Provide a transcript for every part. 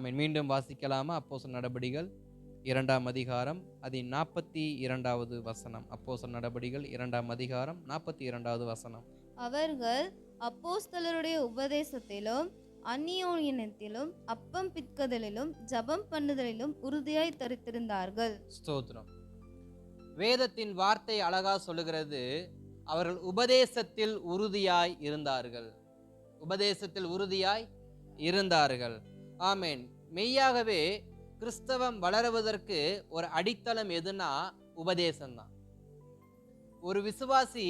ஆமென். மீண்டும் வாசிக்கலாமா? அப்போஸ்தலர் நடபடிகள் 2ஆம் அதிகாரம் அதின் 42வது வசனம். அப்போஸ்தலர் நடபடிகள் 2ஆம் அதிகாரம் 42வது வசனம். அவர்கள் அப்போஸ்தலருடைய உபதேசத்திலும் அந்நியோன்யத்திலும் அப்பம் பிட்கதலிலும் ஜெபம் பண்ணுதலிலும் உறுதியாய் தரித்திருந்தார்கள். ஸ்தோத்திரம். வேதத்தின் வார்த்தை அழகா சொல்லுகிறது, அவர்கள் உபதேசத்தில் உறுதியாய் இருந்தார்கள். உபதேசத்தில் உறுதியாய் இருந்தார்கள். ஆமென். மெய்யாகவே கிறிஸ்தவம் வளருவதற்கு ஒரு அடித்தளம் எதுனா உபதேசம்தான். ஒரு விசுவாசி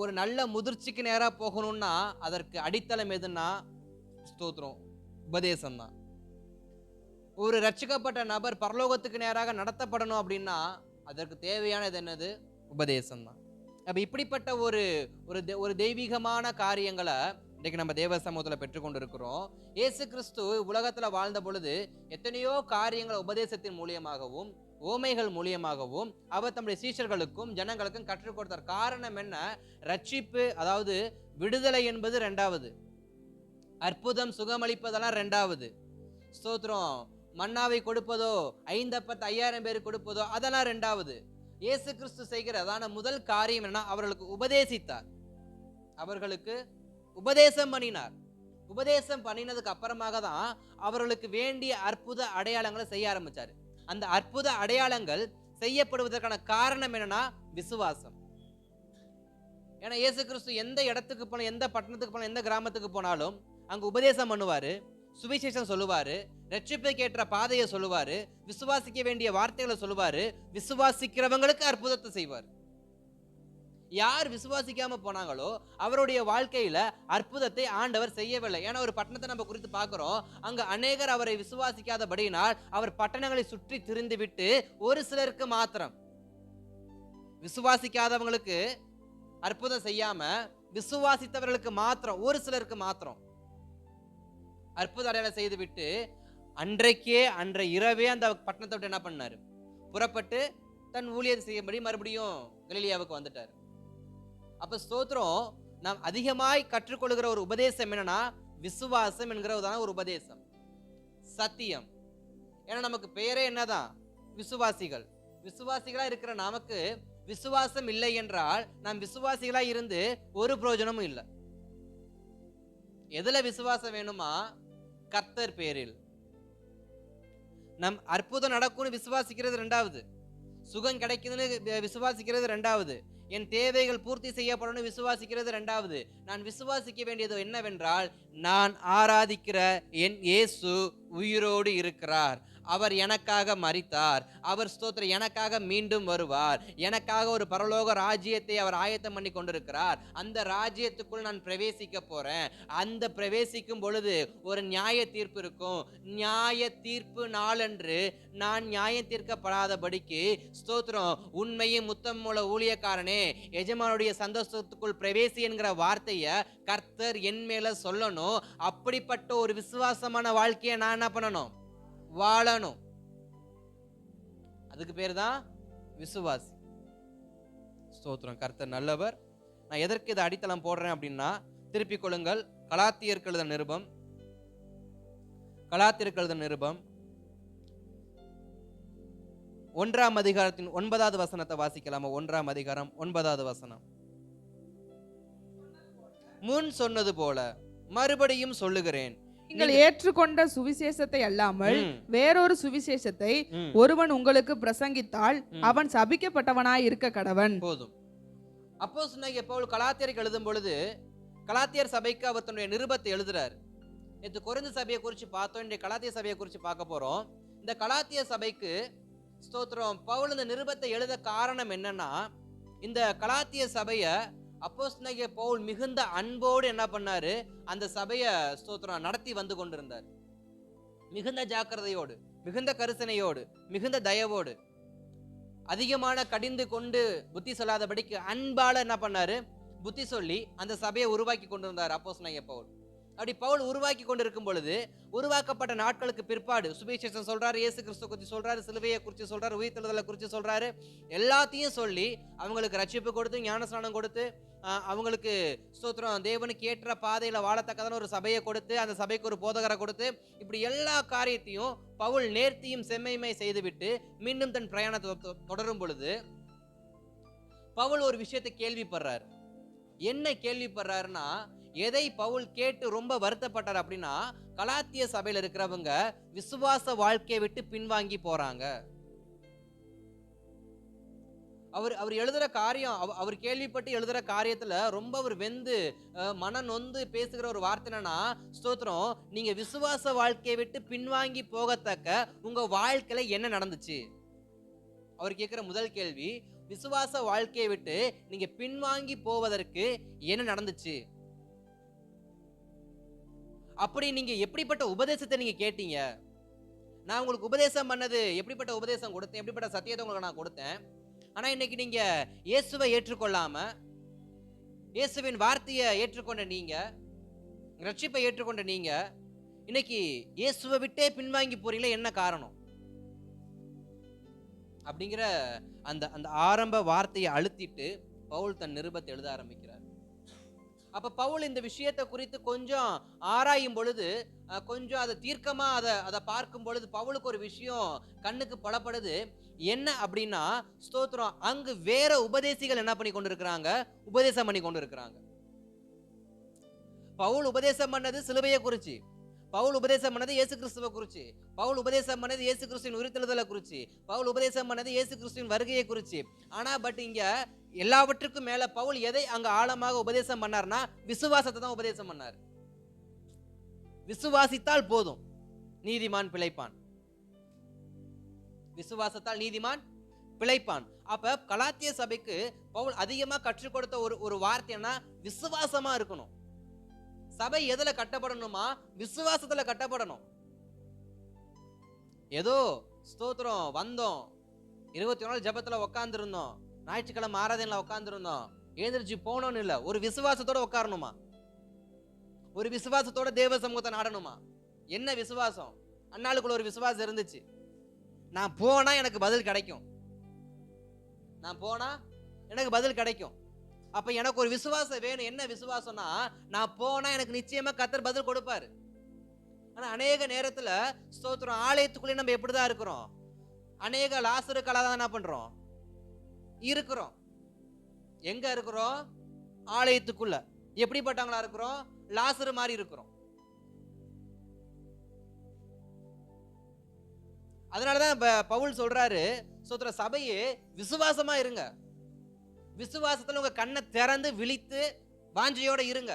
ஒரு நல்ல முதிர்ச்சிக்கு நேரா போகணும்னா அதற்கு அடித்தளம் எதுனா ஸ்தோத்திரம் உபதேசம்தான். ஒரு ரட்சிக்கப்பட்ட நபர் பரலோகத்துக்கு நேராக நடத்தப்படணும் அப்படின்னா அதற்கு தேவையானது என்னது? உபதேசம்தான். அப்ப இப்படிப்பட்ட ஒரு தெய்வீகமான காரியங்களை இன்றைக்கு நம்ம தேவ சமூகத்தில் பெற்றுக்கொண்டு இருக்கிறோம். இயேசு கிறிஸ்து உலகத்துல வாழ்ந்த பொழுது எத்தனையோ காரியங்களை உபதேசத்தின் மூலியமாகவும் ஓமைகள் மூலியமாகவும் அவர் தம்முடைய சீஷர்களுக்கும் ஜனங்களுக்கும் கற்றுக் கொடுத்தார். காரணம் என்ன? ரட்சிப்பு, அதாவது விடுதலை என்பது இரண்டாவது, அற்புதம் சுகமளிப்பதெல்லாம் இரண்டாவது, ஸ்தோத்திரம் மன்னாவை கொடுப்பதோ 5 அப்பத்தை 5000 பேருக்கு கொடுப்பதோ அதெல்லாம் இரண்டாவது. இயேசு கிறிஸ்து செய்கிறதான முதல் காரியம் என்ன? அவர்களுக்கு உபதேசித்தார். அவர்களுக்கு உபதேசம் பண்ணினார். உபதேசம் பண்ணினதுக்கு அப்புறமாக தான் அவர்களுக்கு வேண்டிய அற்புத அடையாளங்களை செய்ய ஆரம்பிச்சாரு. அந்த அற்புத அடையாளங்கள் செய்யப்படுவதற்கான காரணம் என்னன்னா விசுவாசம். ஏன்னா இயேசு கிறிஸ்து எந்த இடத்துக்கு போனாலும், எந்த பட்டணத்துக்கு போனாலும், எந்த கிராமத்துக்கு போனாலும் அங்க உபதேசம் பண்ணுவாரு, சுவிசேஷம் சொல்லுவாரு, ரட்சிப்புக்கு ஏற்ற பாதையை சொல்லுவாரு, விசுவாசிக்க வேண்டிய வார்த்தைகளை சொல்லுவாரு, விசுவாசிக்கிறவங்களுக்கு அற்புதத்தை செய்வார். யார் விசுவாசிக்காம போனாங்களோ அவருடைய வாழ்க்கையில அற்புதத்தை ஆண்டவர் செய்யவில்லை. ஏன்னா ஒரு பட்டணத்தை நம்ம குறித்து பார்க்கிறோம், அங்க அநேகர் அவரை விசுவாசிக்காதபடியினால் அவர் பட்டணங்களை சுற்றி திரிந்து விட்டு ஒரு சிலருக்கு மாத்திரம், விசுவாசிக்காதவங்களுக்கு அற்புதம் செய்யாம விசுவாசித்தவர்களுக்கு மாத்திரம், ஒரு சிலருக்கு மாத்திரம் அற்புத அடையாளம் செய்து விட்டு அன்றைய இரவே அந்த பட்டணத்தை விட்டு என்ன பண்ணாரு? புறப்பட்டு தன் ஊழியத்தை செய்யும்படி மறுபடியும் கலிலியாவுக்கு வந்துட்டார். அப்ப ஸ்தோத்திரம், நாம் அதிகமாய் கற்றுக்கொள்கிற ஒரு உபதேசம் என்னன்னா விசுவாசம் என்கிறதான ஒரு உபதேசம், சத்தியம். ஏன்னா நமக்கு பெயரே என்னதான்? விசுவாசிகள். விசுவாசிகளா இருக்கிற நமக்கு விசுவாசம் இல்லை என்றால் நாம் விசுவாசிகளா இருந்து ஒரு பிரயோஜனமும் இல்லை. எதுல விசுவாசம் வேணுமா? கர்த்தர் பேரில். நம் அற்புதம் நடக்கும்னு விசுவாசிக்கிறது இரண்டாவது, சுகம் கிடைக்குதுன்னு விசுவாசிக்கிறது இரண்டாவது, என் தேவைகள் பூர்த்தி செய்யப்படணும் விசுவாசிக்கிறது இரண்டாவது. நான் விசுவாசிக்க வேண்டியது என்னவென்றால், நான் ஆராதிக்கிற என் இயேசு உயிரோடு இருக்கிறார், அவர் எனக்காக மரித்தார், அவர் ஸ்தோத்திரம் எனக்காக மீண்டும் வருவார், எனக்காக ஒரு பரலோக ராஜ்யத்தை அவர் ஆயத்தம் பண்ணி கொண்டிருக்கிறார், அந்த ராஜ்யத்துக்குள் நான் பிரவேசிக்க போறேன். அந்த பிரவேசிக்கும் பொழுது ஒரு நியாய தீர்ப்பு இருக்கும். நியாய தீர்ப்பு நாளன்று நான் நியாயம் தீர்க்கப்படாதபடிக்கு ஸ்தோத்திரம் உண்மையும் முத்தமுள்ள ஊழியக்காரனே எஜமானுடைய சந்தோஷத்துக்குள் பிரவேசி என்கிற வார்த்தைய கர்த்தர் என் மேல சொல்லணும். அப்படிப்பட்ட ஒரு விசுவாசமான வாழ்க்கையை நான் என்ன பண்ணணும்? வாழணும். அதுக்கு பேர் தான் விசுவாசி. ஸ்தோத்திரம். கர்த்தர் நல்லவர். நான் எதற்கு இதை அடித்தளம் போடுறேன் அப்படின்னா, திருப்பிக் கொள்ளுங்கள் கலாத்தியருக்கு எழுதின நிருபம், கலாத்தியருக்கு எழுதின நிருபம் 1ஆம் அதிகாரத்தின் 9வது வசனத்தை வாசிக்கலாமா? 1ஆம் அதிகாரம் 9வது வசனம். முன் சொன்னது போல மறுபடியும் சொல்லுகிறேன், நீங்கள் ஏற்றுக்கொண்ட சுவிசேஷத்தை அல்லாமல் வேறொரு சுவிசேஷத்தை ஒருவன் உங்களுக்கு பிரசங்கித்தால் அவன் சபிக்கப்பட்டவனாய் இருக்க கடவன். போதும். அப்போஸ்தலனாகிய பவுல் கலாத்தியருக்கு எழுதும் பொழுது கலாத்தியர் சபைக்கு அவர் தன்னுடைய நிருபத்தை எழுதுறார். நேற்று கொரிந்து சபையை குறித்து பார்த்தோம், இன்றைய கலாத்திய சபையை குறித்து பார்க்க போறோம். இந்த கலாத்திய சபைக்கு ஸ்தோத்திரம் பவுல் இந்த நிருபத்தை எழுத காரணம் என்னன்னா, இந்த கலாத்திய சபையை அப்போஸ்தலனாகிய பவுல் மிகுந்த அன்போடு என்ன பண்ணாரு? அந்த சபையை ஸ்தோத்திரம் நடத்தி வந்து கொண்டிருந்தார். மிகுந்த ஜாக்கிரதையோடு, மிகுந்த கரிசனையோடு, மிகுந்த தயவோடு, அதிகமான கடிந்து கொண்டு புத்தி சொல்லாதபடிக்கு அன்பால என்ன பண்ணாரு? புத்தி சொல்லி அந்த சபையை உருவாக்கி கொண்டிருந்தார் அப்போஸ்தலனாகிய பவுல். அப்படி பவுல் உருவாக்கி கொண்டிருக்கும் பொழுது, உருவாக்கப்பட்ட நாட்களுக்கு பிற்பாடு சுவிசேஷம் சொல்றாரு, இயேசு கிறிஸ்து குறித்து சொல்றாரு, சிலுவையை குறித்து சொல்றாரு, உயிர்த்தெழுதலை குறித்து சொல்றாரு. எல்லாத்தையும் சொல்லி அவங்களுக்கு ரட்சிப்பு கொடுத்து, ஞானஸ்நானம் கொடுத்து, அவங்களுக்கு ஸ்தோத்திரம், தேவனுக்கு ஏற்ற பாதையில வாழத்தக்கதான ஒரு சபையை கொடுத்து, அந்த சபைக்கு ஒரு போதகரை கொடுத்து, இப்படி எல்லா காரியத்தையும் பவுல் நேர்த்தியும் செம்மையுமே செய்துவிட்டு மீண்டும் தன் பிரயாணத்தை தொடரும் பொழுது, பவுல் ஒரு விஷயத்தை கேள்விப்படுறாரு. என்ன கேள்விப்படுறாருன்னா, எதை பவுல் கேட்டு ரொம்ப வருத்தப்பட்டார் அப்படின்னா, கலாத்திய சபையில இருக்கிறவங்க விசுவாச வாழ்க்கையை விட்டு பின்வாங்கி போறாங்க. அவர் எழுதுற காரியம், அவர் கேள்விப்பட்டு எழுதுற காரியத்துல ரொம்ப அவர் வெந்து மன நொந்து பேசுகிற ஒரு வார்த்தை என்னன்னா, ஸ்தோத்திரம், நீங்க விசுவாச வாழ்க்கையை விட்டு பின்வாங்கி போகத்தக்க உங்க வாழ்க்கையில என்ன நடந்துச்சு? அவர் கேட்கிற முதல் கேள்வி, விசுவாச வாழ்க்கையை விட்டு நீங்க பின்வாங்கி போவதற்கு என்ன நடந்துச்சு? அப்படி நீங்க எப்படிப்பட்ட உபதேசத்தை நீங்க கேட்டீங்க? நான் உங்களுக்கு உபதேசம் பண்ணது எப்படிப்பட்ட உபதேசம் கொடுத்தேன், எப்படிப்பட்ட சத்தியத்தை உங்களுக்கு நான் கொடுத்தேன். ஆனா இன்னைக்கு நீங்க இயேசுவை ஏற்றுக்கொள்ளாம, இயேசுவின் வார்த்தையை ஏற்றுக்கொண்ட நீங்க, ரட்சிப்பை ஏற்றுக்கொண்ட நீங்க, இன்னைக்கு இயேசுவை விட்டே பின்வாங்கி போறீங்களே, என்ன காரணம்? அப்படிங்கிற அந்த அந்த ஆரம்ப வார்த்தையை அழுத்திட்டு பவுல் தன் நிருபத்தை எழுத ஆரம்பிக்கிறார். அப்ப பவுல் இந்த விஷயத்தை குறித்து கொஞ்சம் ஆராயும் பொழுது, கொஞ்சம் அதை தீர்க்கமா அதை பார்க்கும் பொழுது பவுலுக்கு ஒரு விஷயம் கண்ணுக்கு புலப்படுது. என்ன அப்படின்னா, ஸ்தோத்திரம், அங்கு வேற உபதேசிகள் என்ன பண்ணி கொண்டிருக்கிறாங்க? உபதேசம் பண்ணி கொண்டிருக்கிறாங்க. பவுல் உபதேசம் பண்ணது சிலுவையை குறிச்சு, பவுல் உபதேசம் பண்ணது இயேசு கிறிஸ்துவை குறிச்சு, பவுல் உபதேசம் பண்ணது இயேசு கிறிஸ்துவின் உயிர்த்தெழுதலை குறிச்சு, பவுல் உபதேசம் பண்ணது இயேசு கிறிஸ்துவின் வருகையை குறிச்சு. ஆனா பட் இங்க எல்லாவற்றுக்கும் மேல பவுல் எதை அங்க ஆழமாக உபதேசம் பண்ணார்னா, விசுவாசத்தை தான் உபதேசம் பண்ணார். விசுவாசித்தால் போதும், நீதிமான் பிழைப்பான். விசுவாசத்தால் நீதிமான் பிழைப்பான். அப்ப கலாத்திய சபைக்கு பவுல் அதிகமா கற்றுக் கொடுத்த ஒரு வார்த்தைன்னா, விசுவாசமா இருக்கணும். சபை எதுல கட்டப்படணுமா? விசுவாசத்துல கட்டப்படணும். ஏதோ ஸ்தோத்திரம் வந்தோம், 21 நாள் ஜெபத்துல உட்கார்ந்து இருந்தோம், ஞாயிற்றுக்கிழமை ஆராதனையில உட்கார்ந்து இருந்தோம், எழுந்திருச்சு போனோம்னு இல்ல, ஒரு விசுவாசத்தோட உட்காரணுமா? ஒரு விசுவாசத்தோட தேவ சமூகத்தை நாடணுமா? என்ன விசுவாசம்? அன்னாளுக்குள்ள ஒரு விசுவாசம் இருந்துச்சு, நான் போனா எனக்கு பதில் கிடைக்கும், நான் போனா எனக்கு பதில் கிடைக்கும். அப்ப எனக்கு ஒரு விசுவாசம் வேணும். என்ன விசுவாசம்னா, நான் போனா எனக்கு நிச்சயமா கர்த்தர் பதில் கொடுப்பாரு. ஆனா அநேக நேரத்துல ஸ்தோத்திரம், ஆலயத்துக்குள்ளே நம்ம எப்படிதான் இருக்கிறோம்? அநேக லாசருக்களா தான் என்ன பண்றோம்? இருக்கிறோம். எங்க இருக்கிறோம்? ஆலயத்துக்குள்ள. எப்படிப்பட்டவங்களா இருக்கிறோம்? லாசரு மாதிரி இருக்கிறோம். அதனாலதான் பவுல் சொல்றாரு, ஸ்தோத்திர, சபையே விசுவாசமா இருங்க, விசுவாசத்துல உங்க கண்ணை திறந்து விழித்து வாஞ்சையோட இருங்க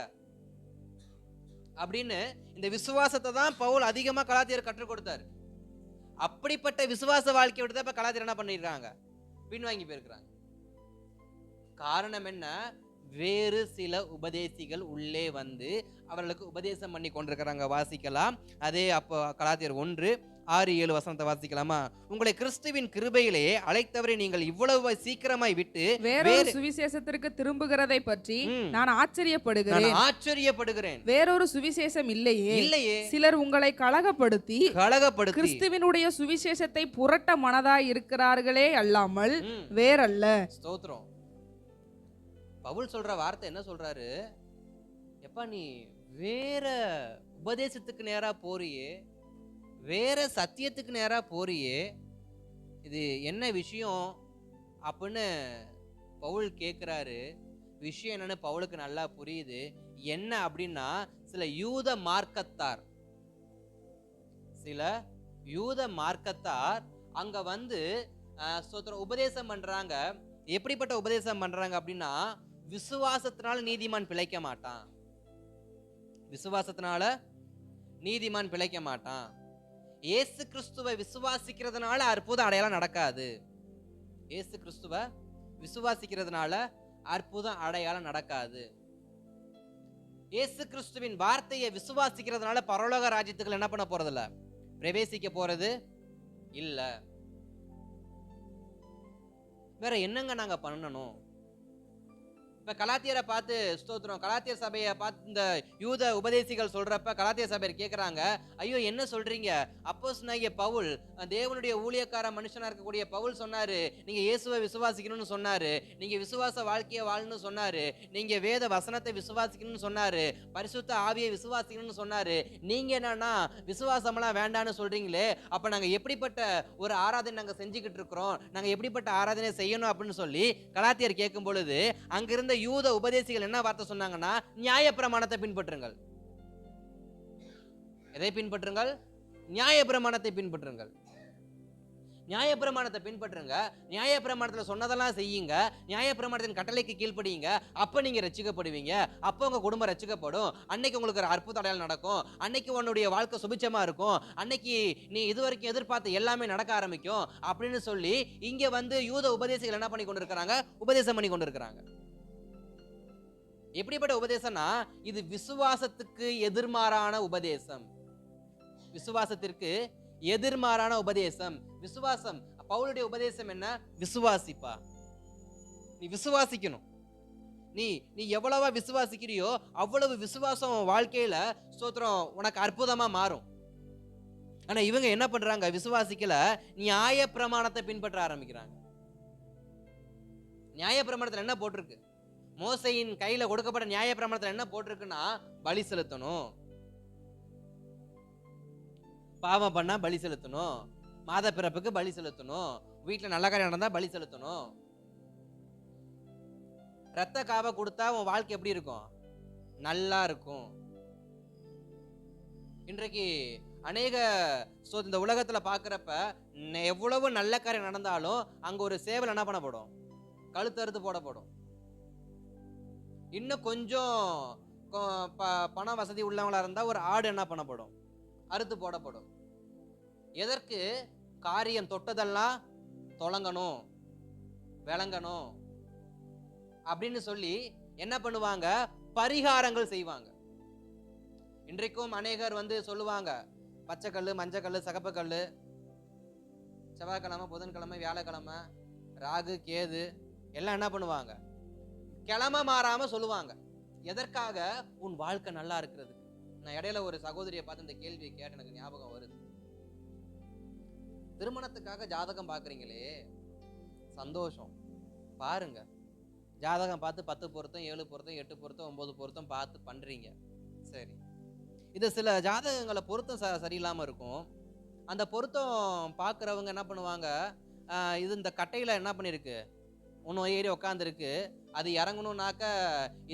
அப்படின்னு. இந்த விசுவாசத்தை தான் பவுல் அதிகமா கலாத்தியர் கற்றுக் கொடுத்தாரு. அப்படிப்பட்ட விசுவாச வாழ்க்கையை விட்டு தான் இப்ப கலாத்தியர் என்ன பண்ணிருக்காங்க? பின்வாங்கி போயிருக்கிறாங்க. காரணம் என்ன? வேறு சில உபதேசிகள் உள்ளே வந்து அவர்களுக்கு உபதேசம் பண்ணி கொண்டிருக்கிறாங்க. வாசிக்கலாம். அதே அப்போ கலாத்தியர் 1:6-7 வசனத்தை வாசிக்கலாமா? உங்களை கிறிஸ்துவின் கிருபையிலே அழைத்தவரை நீங்கள் இவ்வளவு சீக்கிரமாய் விட்டு வேறொரு சுவிசேஷத்திற்கு திரும்புகிறதை பற்றி நான் ஆச்சரியப்படுகிறேன். வேறொரு சுவிசேஷம் இல்லையே. சிலர் உங்களை கலகப்படுத்தி கிறிஸ்துவினுடைய சுவிசேஷத்தை புரட்ட மனதாய் இருக்கிறார்களே அல்லாமல் வேறல்ல. ஸ்தோத்திரம். பவுல் சொல்ற வார்த்தை என்ன சொல்றாரு? எப்பா, நீ வேற உபதேசத்துக்கு நேரா போறியே, வேற சத்தியத்துக்கு நேரா போறியே, இது என்ன விஷயம் அப்படின்னு பவுல் கேட்கிறாரு. விஷயம் என்னன்னு பவுலுக்கு நல்லா புரியுது. என்ன அப்படின்னா, சில யூத மார்க்கத்தார் அங்க வந்து உபதேசம் பண்றாங்க. எப்படிப்பட்ட உபதேசம் பண்றாங்க அப்படின்னா, விசுவாசத்தினால நீதிமான் பிழைக்க மாட்டான், விசுவாசத்தினால நீதிமான் பிழைக்க மாட்டான், இயேசு கிறிஸ்துவை விசுவாசிக்கிறதுனால அற்புதம் அடையாளம் நடக்காது, இயேசு கிறிஸ்துவை விசுவாசிக்கிறதுனால அற்புதம் அடையாளம் நடக்காது, இயேசு கிறிஸ்துவின் வார்த்தையை விசுவாசிக்கிறதுனால பரலோக ராஜ்யத்துக்கு என்ன பண்ண போறதில்ல, பிரவேசிக்க போறது இல்ல. வேற என்னங்க நாங்க பண்ணணும்? இப்ப கலாத்தியரை பார்த்து ஸ்தோத்திரம், கலாத்திய சபையை பார்த்து இந்த யூத உபதேசிகள் சொல்றப்ப கலாத்திய சபையர் கேட்கறாங்க, ஐயோ என்ன சொல்றீங்க? அப்போஸ்தலனாகிய பவுல், தேவனுடைய ஊழியக்கார மனுஷனா இருக்கக்கூடிய பவுல் சொன்னாரு, நீங்க இயேசுவை விசுவாசிக்கணும்னு சொன்னாரு, நீங்க விசுவாச வாழ்க்கையை வாழணும்னு சொன்னாரு, நீங்க வேத வசனத்தை விசுவாசிக்கணும்னு சொன்னாரு, பரிசுத்த ஆவியை விசுவாசிக்கணும்னு சொன்னாரு, நீங்க என்னன்னா விசுவாசமெல்லாம் வேண்டான்னு சொல்றீங்களே, அப்ப நாங்க எப்படிப்பட்ட ஒரு ஆராதனை நாங்க செஞ்சுக்கிட்டு இருக்கிறோம், நாங்க எப்படிப்பட்ட ஆராதனை செய்யணும் அப்படின்னு சொல்லி கலாத்தியர் கேட்கும் பொழுது அங்கிருந்த யூத உபதேசிகள் என்ன வார்த்தை சொன்னாங்கன்னா, நியாயப்பிரமாணத்தை பின்பற்றுங்கள். எதை பின்பற்றுங்கள்? நியாயப்பிரமாணத்தை பின்பற்றுங்கள். நியாயப்பிரமாணத்தை பின்பற்றுங்க, நியாயப்பிரமாணத்துல சொன்னதெல்லாம் செய்யுங்க, நியாயப்பிரமாணத்தின் கட்டளைக்கு கீழ்ப்படியுங்க, அப்ப நீங்க ரட்சிக்கப்படுவீங்க, அப்ப உங்க குடும்பம் ரட்சிக்கப்படும், அன்னைக்கு உங்களுக்கு ஒரு அற்புத அடையாளம் நடக்கும், அன்னைக்கு உன்னுடைய வாழ்க்கை சுபிட்சமா இருக்கும், அன்னைக்கு நீ இதுவரைக்கும் எதிர்பார்த்த எல்லாமே நடக்க ஆரம்பிக்கும் அப்படின்னு சொல்லி இங்க வந்து யூத உபதேசிகள் என்ன பண்ணி கொண்டிருக்கிறாங்க? உபதேசம் பண்ணி கொண்டிருக்கிறாங்க. எப்படிப்பட்ட உபதேசம்னா, இது விசுவாசத்துக்கு எதிர்மாறான உபதேசம். விசுவாசத்திற்கு எதிர்மாறான உபதேசம். விசுவாசம், பவுலுடைய உபதேசம் என்ன? விசுவாசிப்பா, நீ விசுவாசிக்கணும். நீ எவ்வளவா விசுவாசிக்கிறியோ அவ்வளவு விசுவாசம் வாழ்க்கையில ஸ்தோத்திரம் உனக்கு அற்புதமா மாறும். ஆனா இவங்க என்ன பண்றாங்க? விசுவாசிக்கல, நியாய பிரமாணத்தை பின்பற்ற ஆரம்பிக்கிறாங்க. நியாய பிரமாணத்துல என்ன போட்டிருக்கு? மோசையின் கையில கொடுக்கப்பட்ட நியாய பிரமாணத்துல என்ன போட்டிருக்குன்னா, பலி செலுத்தணும், பாவம் பண்ணா பலி செலுத்தணும், மாத பிறப்புக்கு பலி செலுத்தணும், வீட்டுல நல்ல காரியம் நடந்தா பலி செலுத்தணும், ரத்த காவை கொடுத்தா உன் வாழ்க்கை எப்படி இருக்கும்? நல்லா இருக்கும். இன்றைக்கு அநேக இந்த உலகத்துல பாக்குறப்ப எவ்வளவு நல்ல காரியம் நடந்தாலும் அங்க ஒரு சேவல் என்ன பண்ணப்படும்? கழுத்தறுத்து போடப்படும். இன்னும் கொஞ்சம் பண வசதி உள்ளவங்களா இருந்தா ஒரு ஆடு என்ன பண்ணப்படும்? அறுத்து போடப்படும். எதற்கு? காரியம் தொட்டதெல்லாம் தொலங்கணும், விளங்கணும் அப்படின்னு சொல்லி என்ன பண்ணுவாங்க? பரிகாரங்கள் செய்வாங்க. இன்றைக்கும் அநேகர் வந்து சொல்லுவாங்க, பச்சைக்கல்லு, மஞ்சக்கல்லு, சகப்பு கல்லு, செவ்வாய்க்கிழமை, புதன்கிழமை, வியாழக்கிழமை, ராகு, கேது எல்லாம் என்ன பண்ணுவாங்க? கிழமை மாறாம சொல்லுவாங்க. எதற்காக? உன் வாழ்க்கை நல்லா இருக்கிறது. நான் இடையில ஒரு சகோதரியை பார்த்து இந்த கேள்வியை கேட்டு எனக்கு ஞாபகம் வருது. திருமணத்துக்காக ஜாதகம் பாக்குறீங்களே, சந்தோஷம், பாருங்க. ஜாதகம் பார்த்து 10 பொருத்தம், 7 பொருத்தம், 8 பொருத்தம், 9 பொருத்தம் பார்த்து பண்றீங்க. சரி, இது சில ஜாதகங்களை பொருத்தம் சரியில்லாம இருக்கும். அந்த பொருத்தம் பார்க்குறவங்க என்ன பண்ணுவாங்க? இது இந்த கட்டையில என்ன பண்ணிருக்கு? ஒன்றும் ஏறி உக்காந்துருக்கு, அது இறங்கணும்னாக்க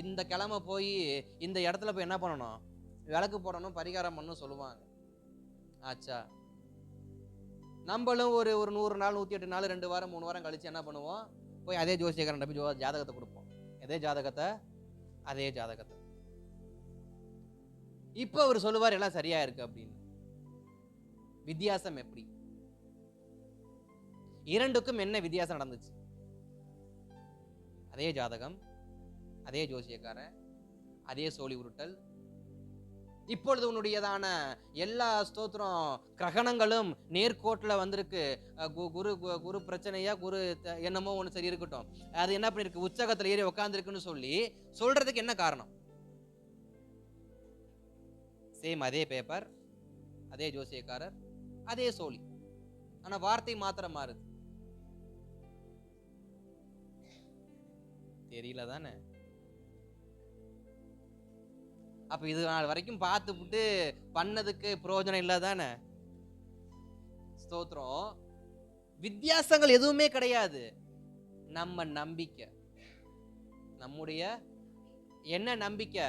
இந்த கிழமை போய் இந்த இடத்துல போய் என்ன பண்ணணும்? விளக்கு போடணும், பரிகாரம் பண்ணணும் சொல்லுவாங்க. ஆச்சா, நம்மளும் ஒரு 100 நாள், 108 நாள், 2 வாரம் 3 வாரம் கழிச்சு என்ன பண்ணுவோம்? போய் அதே ஜோசியக்காரன் போய் ஜாதகத்தை கொடுப்போம். அதே ஜாதகத்தை இப்போ அவர் சொல்லுவார் எல்லாம் சரியா இருக்கு அப்படின்னு. வித்தியாசம் எப்படி? இரண்டுக்கும் என்ன வித்தியாசம் நடந்துச்சு? அதே ஜாதகம், அதே ஜோசியக்காரன், அதே சோழி உருட்டல். இப்பொழுது உன்னுடையதான எல்லா ஸ்தோத்திரம் கிரகணங்களும் நேர்கோட்டில் வந்திருக்கு. குரு பிரச்சனையா, குரு என்னமோ ஒன்று சரி இருக்கட்டும், அது என்ன பண்ணிருக்கு? உச்சகத்தில் ஏறி உக்காந்துருக்குன்னு சொல்லி சொல்றதுக்கு என்ன காரணம்? சேம் அதே பேப்பர், அதே ஜோசியக்காரர், அதே சோழி, ஆனா வார்த்தை மாத்திரம் மாறுது. தெரியல தானே? அப்ப இது நாள் வரைக்கும் பார்த்துட்டு பண்ணதுக்கு பிரயோஜனம் இல்லை தானே? ஸ்தோத்திரம். வித்தியாசங்கள் எதுவுமே கிடையாது. நம்ம நம்பிக்கை, நம்முடைய என்ன நம்பிக்கை?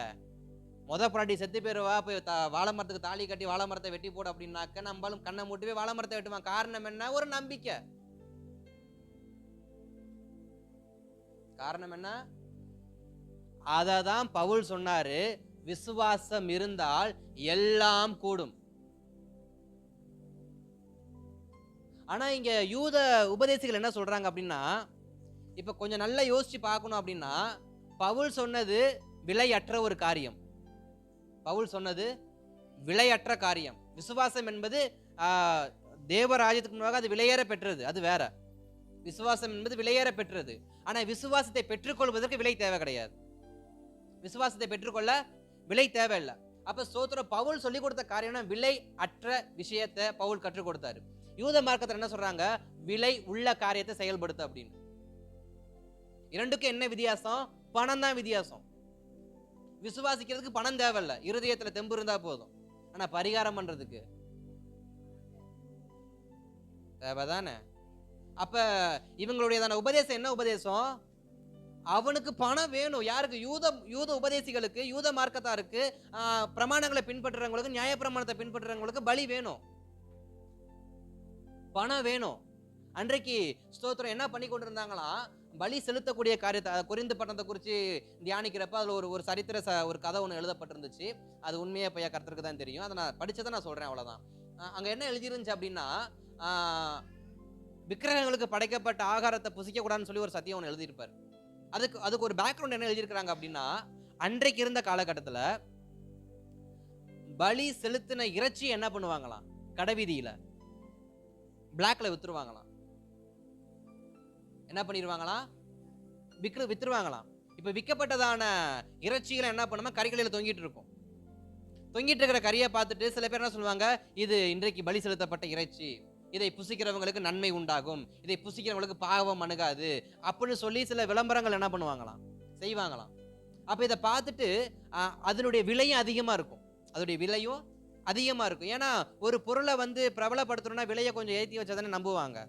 பொண்டாட்டி செத்து போயிருவா, போய் வாழை மரத்துக்கு தாலி கட்டி வாழை மரத்தை வெட்டி போடு அப்படின்னாக்க நம்மளும் கண்ணை மூட்டுவே வாழை மரத்தை வெட்டுவான். காரணம் என்ன? ஒரு நம்பிக்கை. காரணம் என்ன? அததான் பவுல் சொன்னாரு, விசுவாசம் இருந்தால் எல்லாம் கூடும். ஆனா இங்க யூத உபதேசிகள் என்ன சொல்றாங்க அப்படின்னா, இப்ப கொஞ்சம் நல்லா யோசிச்சு பார்க்கணும் அப்படின்னா, பவுல் சொன்னது விலையற்ற ஒரு காரியம். பவுல் சொன்னது விலையற்ற காரியம். விசுவாசம் என்பது தேவராஜ்யத்துக்கு முன்னாக அது விலையேற பெற்றது, அது வேற. விசுவாசம் என்பது விலையேற பெற்றது. ஆனா விசுவாசத்தை பெற்றுக்கொள்வதற்கு விலை தேவை கிடையாது. விசுவாசத்தை பெற்றுக்கொள்ள விலை தேவையில்லை. அப்ப ஸ்தோத்திரம், பவுல் சொல்லி கொடுத்த காரியம் விலை அற்ற விஷயத்தை பவுல் கற்றுக் கொடுத்தாரு. யூத மார்க்கத்துல என்ன சொல்றாங்க? விலை உள்ள காரியத்தை செயல்படுத்த அப்படின்னு. இரண்டுக்கும் என்ன வித்தியாசம்? பணம் தான் வித்தியாசம். விசுவாசிக்கிறதுக்கு பணம் தேவையில்ல, இருதயத்துல தெம்பு இருந்தா போதும். ஆனா பரிகாரம் பண்றதுக்கு தேவைதானே? அப்ப இவங்களுடையதான உபதேசம் என்ன உபதேசம்? அவனுக்கு பணம் வேணும். யாருக்கு? யூத உபதேசிகளுக்கு, யூத மார்க்கத்தாருக்கு, பிரமாணங்களை பின்பற்றுறவங்களுக்கு, நியாய பிரமாணத்தை பின்பற்றுறவங்களுக்கு பலி வேணும், பணம் வேணும். அன்றைக்கு ஸ்தோத்திரம் என்ன பண்ணி கொண்டிருந்தாங்களாம்? பலி செலுத்தக்கூடிய காரியத்தை, கொரிந்து பட்டணத்தை குறித்து தியானிக்கிறப்ப அதுல ஒரு சரித்திர ஒரு கதை ஒன்று எழுதப்பட்டிருந்துச்சு. அது உண்மையா பையா கர்த்தருக்கு தான் தெரியும். அதை நான் படிச்சதை நான் சொல்றேன், அவ்வளவுதான். அங்க என்ன எழுதிருந்துச்சு அப்படின்னா, விக்கிரகங்களுக்கு படைக்கப்பட்ட ஆகாரத்தை புசிக்க கூடாதுன்னு சொல்லி ஒரு சத்தியம் ஒன்று எழுதியிருப்பார். அதுக்கு ஒரு பேக்ரவுண்ட் என்ன எழுதியிருக்கிறாங்க அப்படின்னா, அன்றைக்கு இருந்த காலகட்டத்தில் பலி செலுத்தின இறைச்சி என்ன பண்ணுவாங்களாம்? கடைவீதியில பிளாக்ல வித்துருவாங்களாம். என்ன பண்ணிடுவாங்களாம்? வித்துருவாங்களாம். இப்ப விற்கப்பட்டதான இறைச்சிகளை என்ன பண்ணுமா? கறிக்கடையில் தொங்கிட்டு இருக்கும். தொங்கிட்டு இருக்கிற கறியை பார்த்துட்டு சில பேர் என்ன சொல்லுவாங்க? இது இன்றைக்கு பலி செலுத்தப்பட்ட இறைச்சி, இதை புசிக்கிறவங்களுக்கு நன்மை உண்டாகும், இதை புசிக்கிறவங்களுக்கு பாவம் அணுகாது அப்படின்னு சொல்லி சில விளம்பரங்கள் என்ன பண்ணுவாங்களாம்? செய்வாங்களாம். அப்ப இதை பார்த்துட்டு அதனுடைய விலையும் அதிகமா இருக்கும். அதனுடைய விலையும் அதிகமா இருக்கும். ஏன்னா ஒரு பொருளை பிரபலப்படுத்தணும்னா விலையை கொஞ்சம் ஏற்றி வச்சாதானே நம்புவாங்க.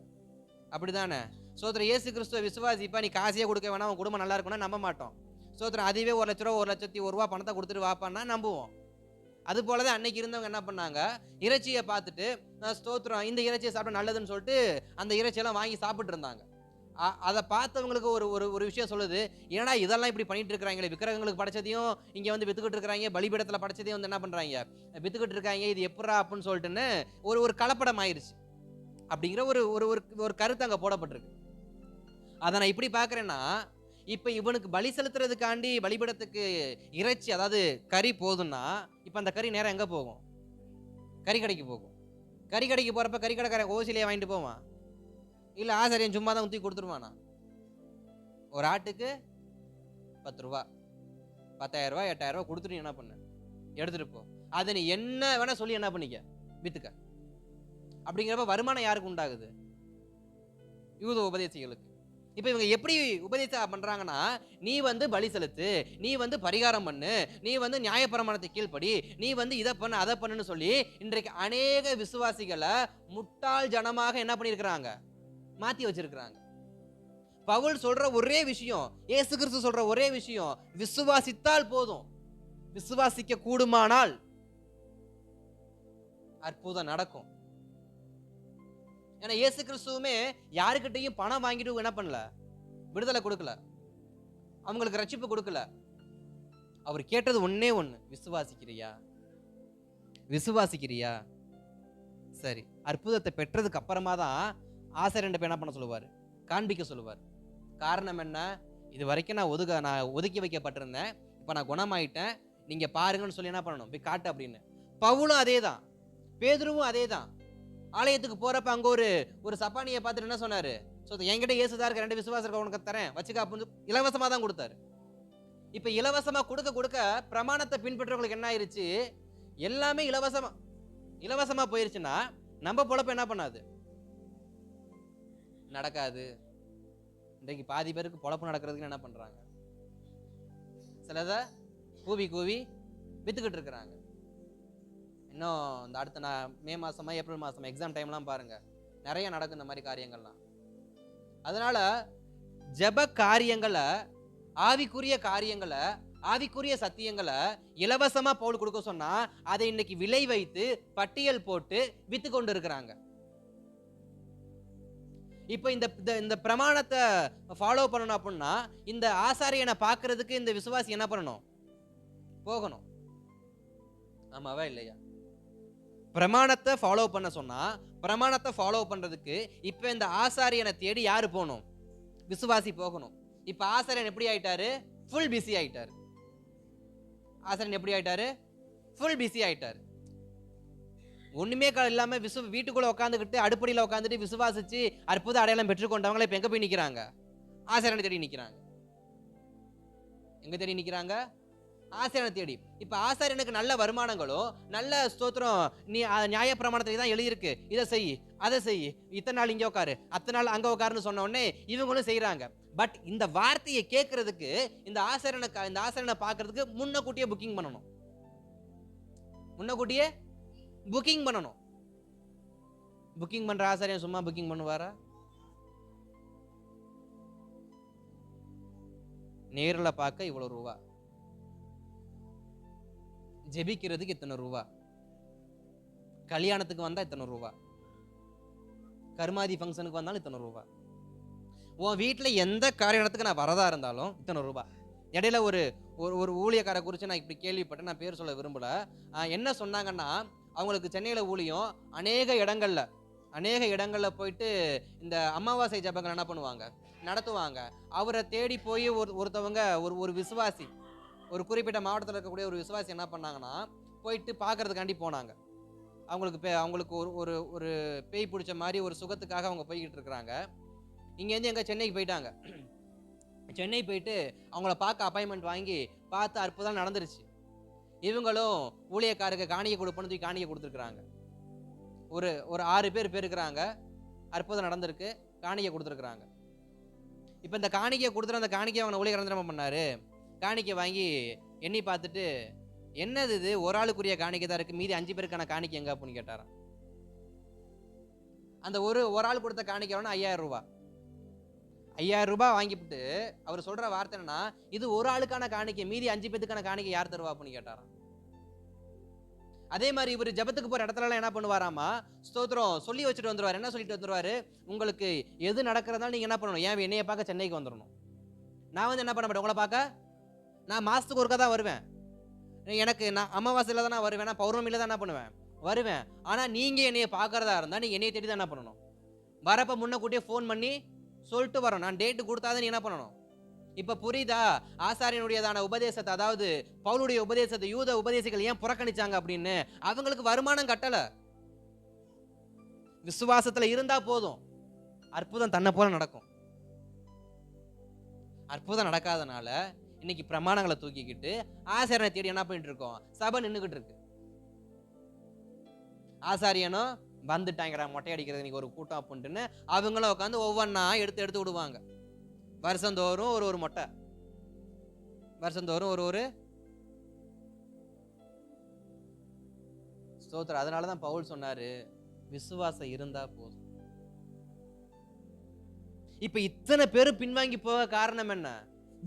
அப்படிதானே? சோதர இயேசு கிறிஸ்துவ விசுவாசிப்பா, நீ காசையே கொடுக்க வேணாம், உன் குடும்பம் நல்லா இருக்கும்னா நம்ப மாட்டோம். சோதர அதுவே 1 லட்ச ரூபா 1,01,000 பணத்தை கொடுத்துட்டு வாப்பான்னா நம்புவோம். அது போலதான் அன்னைக்கு இருந்தவங்க என்ன பண்ணாங்க? இறைச்சியை பார்த்துட்டு ஸ்தோத்திரம், இந்த இறைச்சியை சாப்பிட நல்லதுன்னு சொல்லிட்டு அந்த இறைச்சியெல்லாம் வாங்கி சாப்பிட்டு இருந்தாங்க. அதை பார்த்தவங்களுக்கு ஒரு விஷயம் சொல்லுது, ஏன்னா இதெல்லாம் இப்படி பண்ணிட்டு இருக்கிறாங்களே, விக்கிரகங்களுக்கு படைச்சதையும் இங்க வித்துக்கிட்டு இருக்கிறாங்க, பலிபீடத்துல படைச்சதையும் என்ன பண்றாங்க? வித்துக்கிட்டு இருக்காங்க, இது எப்படா அப்படின்னு சொல்லிட்டுன்னு ஒரு கலப்படம் ஆயிருச்சு அப்படிங்கிற ஒரு கருத்து அங்க போடப்பட்டிருக்கு. அதை நான் இப்படி பாக்குறேன்னா, இப்ப இவனுக்கு பலி செலுத்துறதுக்காண்டி பலிபீடத்துக்கு இறைச்சி, அதாவது கறி போதும்னா, இப்ப அந்த கறி நேரம் எங்க போகும்? கறி கடைக்கு போகும். கறி கடைக்கு போறப்ப கறி கடைக்காரன் ஓசிலையே வாங்கிட்டு போவான், இல்ல ஆசாரியன் சும்மா தான் ஊற்றி கொடுத்துருவானா? ஒரு ஆட்டுக்கு 10 ரூபா, 10,000 ரூபா, 8,000 ரூபா கொடுத்துட்டு என்ன பண்ண? எடுத்துட்டு போ, அதை நீ என்ன வேணா சொல்லி என்ன பண்ணிக்க, வித்துக்க. அப்படிங்கிறப்ப வருமானம் யாருக்கு உண்டாகுது? யூத உபதேசிகளுக்கு. இப்ப இவங்க எப்படி உபதேசம் பண்றாங்கன்னா, நீ பலி செலுத்து, நீ பரிகாரம் பண்ணு, நீ நியாயப்பிரமாணத்தை கீழ்ப்படி, நீ இதை பண்ணு அதை பண்ணுன்னு சொல்லி இன்றைக்கு அநேக விசுவாசிகளை முட்டாள் ஜனமாக என்ன பண்ணிருக்கிறாங்க? மாத்தி வச்சிருக்கிறாங்க. பவுல் சொல்ற ஒரே விஷயம், இயேசு கிறிஸ்து சொல்ற ஒரே விஷயம், விசுவாசித்தால் போதும், விசுவாசிக்க கூடுமானால் அற்புதம் நடக்கும். ஏன்னா இயேசு கிறிஸ்துவுமே யாருக்கிட்டையும் பணம் வாங்கிட்டு என்ன பண்ணல? விடுதலை கொடுக்கல, அவங்களுக்கு ரட்சிப்பு கொடுக்கல. அவர் கேட்டது ஒன்னே ஒண்ணு, விசுவாசிக்கிறியா? விசுவாசிக்கிறியா? சரி. அற்புதத்தை பெற்றதுக்கு அப்புறமா தான் ஆசாரியன் என்ன பண்ண சொல்லுவார்? காண்பிக்க சொல்லுவார். காரணம் என்ன? இது வரைக்கும் நான் ஒதுக்கி வைக்கப்பட்டிருந்தேன், இப்ப நான் குணமாயிட்டேன், நீங்க பாருங்கன்னு சொல்லி என்ன பண்ணணும்? போய் காட்டு அப்படின்னு. பவுலும் அதே தான், பேதுருவும் அதே தான். ஆலயத்துக்கு போறப்ப அங்க ஒரு சப்பானியை பார்த்துட்டு என்ன சொன்னாரு? என்கிட்ட இயேசுதான் இருக்க, 2 விசுவாசம் இருக்க, உனக்கு தரேன் வச்சுக்க அப்படின்னு இலவசமா தான் கொடுத்தாரு. இப்ப இலவசமா கொடுக்க பிரமாணத்தை பின்பற்றவங்களுக்கு என்ன ஆயிருச்சு? எல்லாமே இலவசமா போயிருச்சுன்னா நம்ம பொழப்ப என்ன பண்ணாது? நடக்காது. இன்றைக்கு பாதி பேருக்கு பொழப்பு நடக்கிறதுக்கு என்ன பண்றாங்க? சிலத கூவி வித்துக்கிட்டு இருக்கிறாங்க. இன்னும் இந்த அடுத்த மே மாசமா ஏப்ரல் மாசமா எக்ஸாம் டைம்லாம் பாருங்க, நிறைய நடக்கும் இந்த மாதிரி காரியங்கள்லாம். அதனால ஜெப காரியங்களை, ஆவிக்குரிய காரியங்களை, ஆவிக்குரிய சத்தியங்களை இலவசமா பவுல் கொடுக்க சொன்னா அதை இன்னைக்கு விலை வைத்து பட்டியல் போட்டு வித்து கொண்டு இருக்கிறாங்க. இப்ப இந்த பிரமாணத்தை ஃபாலோ பண்ணணும் அப்படின்னா இந்த ஆசாரியனை பார்க்கறதுக்கு இந்த விசுவாசி என்ன பண்ணணும்? போகணும். ஆமாவா இல்லையா? பிரமாணத்தை ஃபாலோ பண்ண சொன்னா, பிரமாணத்தை ஃபாலோ பண்றதுக்கு இப்ப இந்த ஆசாரியனை தேடி யாரு போகணும்? விசுவாசி போகணும். இப்ப ஆசாரியன் எப்படி ஆயிட்டாரு? ஃபுல் பிஸி ஆயிட்டாரு. ஆசாரியன் எப்படி ஆயிட்டாரு? ஃபுல் பிஸி ஆயிட்டாரு. ஒண்ணுமே இல்லாம வீட்டுக்குள்ள உட்காந்துக்கிட்டு அடுப்படியில் உட்காந்துட்டு விசுவாசிச்சு அற்புத அடையாளம் பெற்றுக்கொண்டவங்கள இப்ப எங்க போய் நிக்கிறாங்க? ஆசாரியனை தேடி நிக்கிறாங்க. எங்க தேடி நிக்கிறாங்க? ஆசாரியனை தேடி. இப்ப ஆசாரியனுக்கு நல்ல வருமானங்களோ, நல்ல ஸ்தோத்திரம், நீ நியாய பிரமாணத்துல தான் எழுதியிருக்கு, இதை செய் அதை செய், இத்தனை நாள் இங்க உட்காரு அத்தனை நாள் அங்க உட்காருன்னு சொன்ன உடனே இவங்களும் செய்யறாங்க. பட் இந்த வார்த்தையை கேட்கறதுக்கு இந்த ஆசாரியனை பார்க்கறதுக்கு முன்னக்கூட்டியே புக்கிங் பண்ணணும். முன்னக்கூட்டியே புக்கிங் பண்ணணும். புக்கிங் பண்ற ஆசாரியன் சும்மா புக்கிங் பண்ணுவாரா? நேரில் பார்க்க இவ்வளவு ரூபா, ஜெபிக்கிறதுக்கு இத்தனை ரூபா, கல்யாணத்துக்கு வந்தா இத்தனை ரூபா, கருமாதி ஃபங்க்ஷனுக்கு வந்தாலும் இத்தனை ரூபா, உன் வீட்டில் எந்த காரியத்துக்கு நான் வரதா இருந்தாலும் இத்தனை ரூபா. இடையில ஒரு ஒரு ஊழியக்காரை குறித்து நான் இப்படி கேள்விப்பட்டேன், நான் பேர் சொல்ல விரும்பல. என்ன சொன்னாங்கன்னா, அவங்களுக்கு சென்னையில் ஊழியம் அநேக இடங்கள்ல போயிட்டு இந்த அமாவாசை ஜபங்கள் என்ன பண்ணுவாங்க, நடத்துவாங்க. அவரை தேடி போய் ஒருத்தவங்க ஒரு விசுவாசி, ஒரு குறிப்பிட்ட மாவட்டத்தில் இருக்கக்கூடிய ஒரு விசுவாசி என்ன பண்ணாங்கன்னா, போயிட்டு பார்க்கறதுக்காண்டி போனாங்க. அவங்களுக்கு ஒரு பேய் பிடிச்ச மாதிரி ஒரு சுகத்துக்காக அவங்க போய்கிட்டு இருக்கிறாங்க. இங்கேருந்து எங்க சென்னைக்கு போயிட்டாங்க. சென்னை போயிட்டு அவங்கள பார்க்க அப்பாயின்மெண்ட் வாங்கி பார்த்து அற்புதம் நடந்துருச்சு. இவங்களும் ஊழியக்காரருக்கு காணிக்கை கொடுப்போன்னு தூக்கி காணிக்கை கொடுத்துருக்குறாங்க. ஒரு 6 பேர் இருக்கிறாங்க. அற்புதம் நடந்திருக்கு, காணிக்கை கொடுத்துருக்குறாங்க. இப்போ இந்த காணிக்கை கொடுத்துட்டு அந்த காணிக்கை அவங்க ஊழியக்காரன் என்ன பண்ணாரு, காணிக்கை வாங்கி எண்ணி பார்த்துட்டு, என்னது இது ஒரு ஆளுக்குரிய காணிக்கை தான் இருக்கு, மீதி 5 பேருக்கான காணிக்கை எங்க அப்படின்னு கேட்டாராம். அந்த ஒரு ஆள் கொடுத்த காணிக்கை 5000 ரூபாய். 5000 ரூபாய் வாங்கிவிட்டு அவர் சொல்ற வார்த்தை என்னன்னா, இது ஒரு ஆளுக்கான காணிக்கை, மீதி 5 பேத்துக்கான காணிக்கை யார் தருவா அப்படின்னு கேட்டாராம். அதே மாதிரி இவர் ஜபத்துக்கு போற இடத்துல என்ன பண்ணுவாராமா, ஸ்தோத்திரம் சொல்லி வச்சுட்டு வந்துருவாரு. என்ன சொல்லிட்டு வந்துருவாரு, உங்களுக்கு எது நடக்கிறதாலும் நீங்க என்ன பண்ணணும், ஏன் என்னைய பார்க்க சென்னைக்கு வந்துடணும். நான் என்ன பண்ண மாட்டேன், உங்களை பார்க்க நான் மாசத்துக்கு ஒருக்கா தான் வருவேன். நான் அமாவாசையில தான் நான் வருவேன், நான் பௌர்ணமியில தான் என்ன பண்ணுவேன் வருவேன். ஆனா நீங்க என்னைய பார்க்கறதா இருந்தா நீங்க என்னைய தேடி தான் என்ன பண்ணணும், வரப்ப முன்னக்கூட்டியே ஃபோன் பண்ணி சொல்லிட்டு வரோம். நான் டேட்டு கொடுத்தாதான் நீ என்ன பண்ணணும். இப்ப புரியுதா ஆசாரியனுடையதான உபதேசத்தை, அதாவது பவுலுடைய உபதேசத்தை யூத உபதேசிகள் ஏன் புறக்கணிச்சாங்க அப்படின்னு? அவங்களுக்கு வருமானம் கட்டல, விசுவாசத்துல இருந்தா போதும், அற்புதம் தன்னை போல நடக்கும். அற்புதம் நடக்காதனால இன்னைக்கு பிரமாணங்களை தூக்கிக்கிட்டு ஆசாரியனை தேடி என்ன பண்ணிட்டு இருக்கோம், சபை நின்றுகிட்டு இருக்கு. ஆசாரியனும் வந்துட்டாங்கிற மொட்டை அடிக்கிறது இன்னைக்கு ஒரு கூட்டம் அப்படின்ட்டுன்னு அவங்களும் உட்காந்து ஒவ்வொன்னா எடுத்து விடுவாங்க. வருஷந்தோறும் ஒரு மொட்டை, வருஷந்தோறும் ஒரு ஸ்தோத்திரம். அதனாலதான் பவுல் சொன்னாரு, விசுவாசம் இருந்தா போதும். இப்ப இத்தனை பேரும் பின்வாங்கி போக காரணம் என்ன?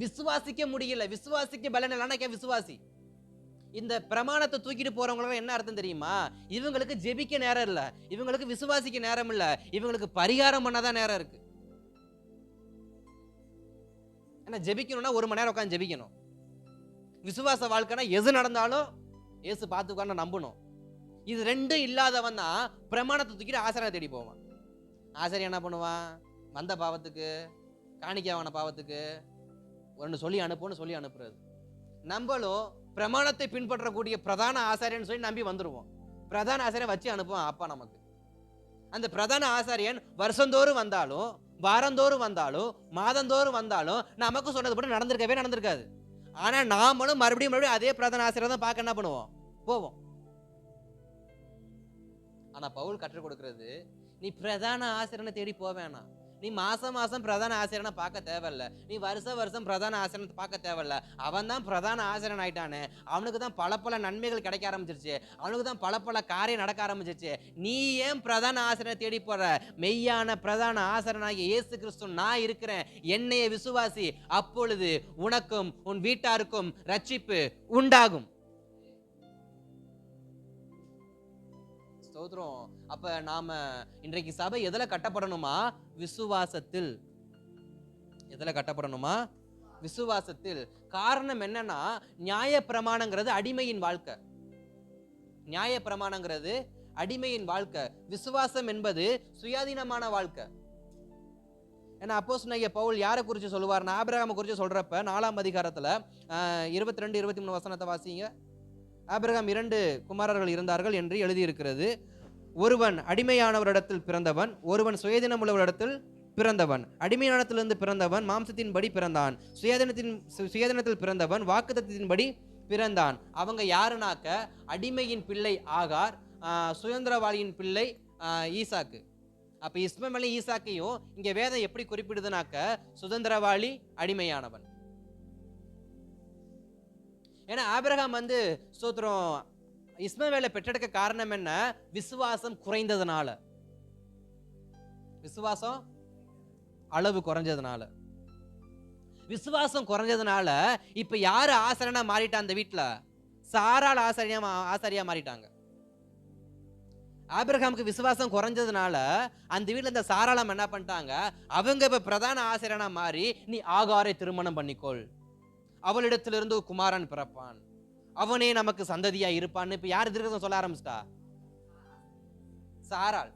விசுவாசிக்க முடியல, விசுவாசிக்க பலன் இல்லைன்னா விசுவாசி. இந்த பிரமாணத்தை தூக்கிட்டு போறவங்களுக்கு என்ன அர்த்தம் தெரியுமா? இவங்களுக்கு ஜெபிக்க நேரம் இல்ல, இவங்களுக்கு விசுவாசிக்க நேரம் இல்ல, இவங்களுக்கு பரிகாரம் பண்ணாதான் நேரம் இருக்கு. ஏன்னா ஜெபிக்கணும்னா 1 மணி நேரம் உட்காந்து ஜெபிக்கணும். விசுவாச வாழ்க்கைனா எது நடந்தாலும் ஏசு பார்த்துக்கான நம்பணும். இது ரெண்டும் இல்லாதவன் தான் பிரமாணத்தை தூக்கிட்டு ஆசாரியனை தேடி போவான். ஆசாரியன் என்ன பண்ணுவான், வந்த பாவத்துக்கு காணிக்கையான பாவத்துக்கு ஒன்று சொல்லி அனுப்புன்னு சொல்லி அனுப்புறது. நம்மளும் பிரமாணத்தை பின்பற்றக்கூடிய பிரதான ஆசாரியன் சொல்லி நம்பி வந்துருவோம். பிரதான ஆசாரியன் வச்சு அனுப்புவான் அப்பா நமக்கு. அந்த பிரதான ஆசாரியன் வருஷந்தோறும் வந்தாலும், வாரந்தோறும் வந்தாலும், மாதந்தோறும் வந்தாலும் நமக்கு சொன்னது படி நடந்திருக்காது. ஆனா நாமளும் மறுபடியும் அதே பிரதான ஆசிரியர் தான் பார்க்க என்ன பண்ணுவோம், போவோம். ஆனா பவுல் கற்றுக் கொடுக்கிறது, நீ பிரதான ஆசிரியனை தேடி போவேனா, நீ மாசம் பிரதான ஆசிரியனை பார்க்க தேவையில்ல, நீ வருஷம் பிரதான ஆசிரியனை பார்க்க தேவையில்ல. அவன் தான் பிரதான ஆசிரியன் ஆயிட்டானே, அவனுக்கு தான் பல நன்மைகள் கிடைக்க ஆரம்பிச்சிருச்சு, அவனுக்கு தான் பல காரியம் நடக்க ஆரம்பிச்சிருச்சு. நீ ஏன் பிரதான ஆசிரியனை தேடி போற? மெய்யான பிரதான ஆசிரியனாகிய இயேசு கிறிஸ்து நான் இருக்கிறேன், என்னைய விசுவாசி, அப்பொழுது உனக்கும் உன் வீட்டாருக்கும் ரட்சிப்பு உண்டாகும். ஸ்தோத்திரம். அப்ப நாம இன்றைக்கு சபை எதுல கட்டப்படணுமா? விசுவாசத்தில். எதுல கட்டப்படணுமா? விசுவாசத்தில். காரணம் என்னன்னா, நியாய பிரமாணங்கிறது அடிமையின் வாழ்க்கை. நியாய பிரமாணங்கிறது அடிமையின் வாழ்க்கை. விசுவாசம் என்பது சுயாதீனமான வாழ்க்கை. ஏன்னா அப்போஸ்தலனாகிய பவுல் யாரை குறித்து சொல்லுவார்னா, ஆபிரகாமை குறித்து சொல்றப்ப 4ஆம் அதிகாரத்துல 22-23 வசனத்தை வாசிங்க. ஆபிரகாம் 2 குமாரர்கள் இருந்தார்கள் என்று எழுதியிருக்கிறது. ஒருவன் அடிமையானவரிடத்தில் பிறந்தவன், ஒருவன் சுயதினம் உள்ளவரிடத்தில் பிறந்தவன். அடிமையானத்திலிருந்து பிறந்தவன் மாம்சத்தின்படி பிறந்தான், சுயதினத்தில் பிறந்தவன் வாக்குத்தத்தத்தின்படி பிறந்தான். அவங்க யாருனாக்க அடிமையின் பிள்ளை ஆகார், சுதந்திரவாளியின் பிள்ளை ஈசாக்கு. அப்ப இஸ்மவேலையும் ஈசாக்கையும் இங்க வேதம் எப்படி குறிப்பிடுதுனாக்க சுதந்திரவாளி, அடிமையானவன். ஏன்னா ஆபிரகாம் வந்து ஸ்தோத்திரம் இஸ்மவேலை பெற்றெடுக்க காரணம் என்ன? விசுவாசம் குறைந்ததுனால, விசுவாசம் அளவு குறைஞ்சதுனால, விசுவாசம் குறைஞ்சதுனால இப்ப யாரு ஆசாரியனா மாறிட்டா? அந்த வீட்டுல சாராள் ஆசாரியா மாறிட்டாங்க. ஆபிரகாமுக்கு விசுவாசம் குறைஞ்சதுனால அந்த வீட்டுல இந்த சாராளம் என்ன பண்ணிட்டாங்க? அவங்க இப்ப பிரதான ஆசாரியனா மாறி, நீ ஆகாரை திருமணம் பண்ணிக்கொள், அவளிடத்திலிருந்து குமாரன் பிறப்பான், அவனே நமக்கு சந்ததியா இருப்பான்னு இப்ப யார் தீர்க்கதரிசனம் சொல்ல ஆரம்பிச்சிட்டா? சாராள்.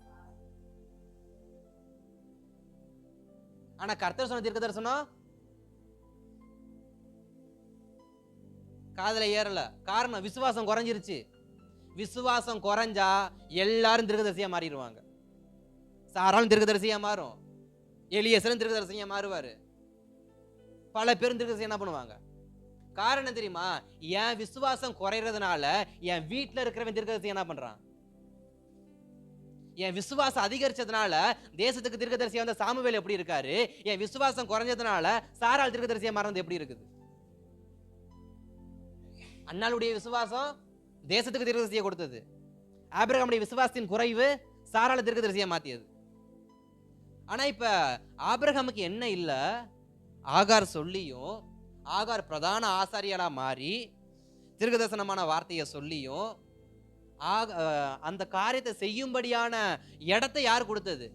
ஆனா கர்த்தர் சொன்ன தீர்க்க தரிசனம் காதுல ஏறல. காரணம் விசுவாசம் குறைஞ்சிருச்சு. விசுவாசம் குறைஞ்சா எல்லாரும் தீர்க்கதரிசியா மாறிடுவாங்க. சாராளும் தீர்க்கதரிசியா மாறும், எலியேசரும் தீர்க்கதரிசியா மாறுவாரு, பல பேரும் தீர்க்கதரிசி என்ன பண்ணுவாங்க? காரணம் தெரியுமா? என் விசுவாசம் குறைறதுனால என் வீட்டுல இருக்கிறவன் தீர்க்கதரிசி என்ன பண்றான்? என் விசுவாசம் அதிகரிச்சதுனால தேசத்துக்கு தீர்க்கதரிசியா வந்த சாமுவேல் எப்படி இருக்காரு? என் விசுவாசம் குறைஞ்சதுனால சாராள் தீர்க்கதரிசியா மாறினது எப்படி இருக்குது? அன்னாளுடைய விசுவாசம் தேசத்துக்கு தீர்க்கதரிசியை கொடுத்தது. ஆபிரகாமுடைய விசுவாசத்தின் குறைவு சாராள தீர்க்கதரிசியா மாத்தியது. ஆனா இப்ப ஆபிரகாமுக்கு என்ன இல்ல? ஆகார் சொல்லியும், ஆகார் பிரதான ஆசாரியரா மாறி தீர்க்கதரிசனமான வார்த்தையை சொல்லியும் அந்த காரியத்தை செய்யும்படியான இடத்தை யார் கொடுத்தது?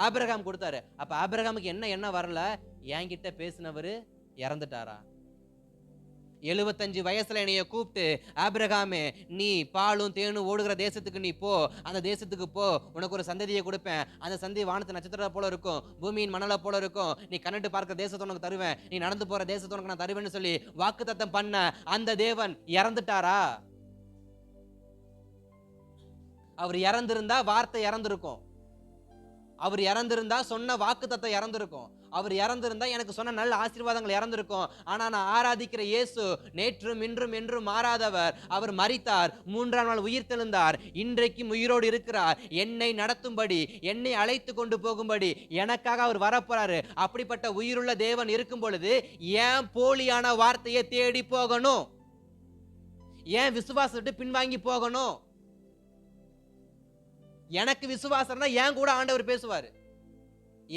ஆபிரகாம் கொடுத்தாரு. அப்ப ஆபிரகாமுக்கு என்ன வரல? என்கிட்ட பேசினவரு இறந்துட்டாரா? 75 வயசுல என்னைய கூப்பிட்டு, ஆபிரகாமே நீ பாலும் தேனும் ஓடுகிற தேசத்துக்கு நீ போ, அந்த தேசத்துக்கு போ, உனக்கு ஒரு சந்ததியை கொடுப்பேன், அந்த சந்ததி வானத்து நட்சத்திரத்தை போல இருக்கும், பூமியின் மணலை போல இருக்கும், நீ கண்ணிட்டு பார்க்கிற தேசத்தை உனக்கு தருவேன், நீ நடந்து போற தேசத்தை உனக்கு நான் தருவேன்னு சொல்லி வாக்குத்தத்தம் பண்ண அந்த தேவன் இறந்துட்டாரா? அவர் இறந்திருந்தா வார்த்தை இறந்திருக்கும், அவர் இறந்திருந்தா சொன்ன வாக்குத்தத்தம் இறந்திருக்கும், அவர் இறந்திருந்தா எனக்கு சொன்ன நல்ல ஆசீர்வாதங்கள் இறந்திருக்கும். ஆனா நான் ஆராதிக்கிற இயேசு நேற்றும் இன்றும் என்றும் மாறாதவர். அவர் மரித்தார், 3ஆம் நாள் உயிர் தெழுந்தார், இன்றைக்கும் உயிரோடு இருக்கிறார், என்னை நடத்தும்படி, என்னை அழைத்து கொண்டு போகும்படி எனக்காக அவர் வரப்போறாரு. அப்படிப்பட்ட உயிருள்ள தேவன் இருக்கும் பொழுது ஏன் போலியான வார்த்தையை தேடி போகணும்? ஏன் விசுவாசத்தை பின்வாங்கி போகணும்? எனக்கு விசுவாசம்னா ஏன் கூட ஆண்டவர் பேசுவாரு.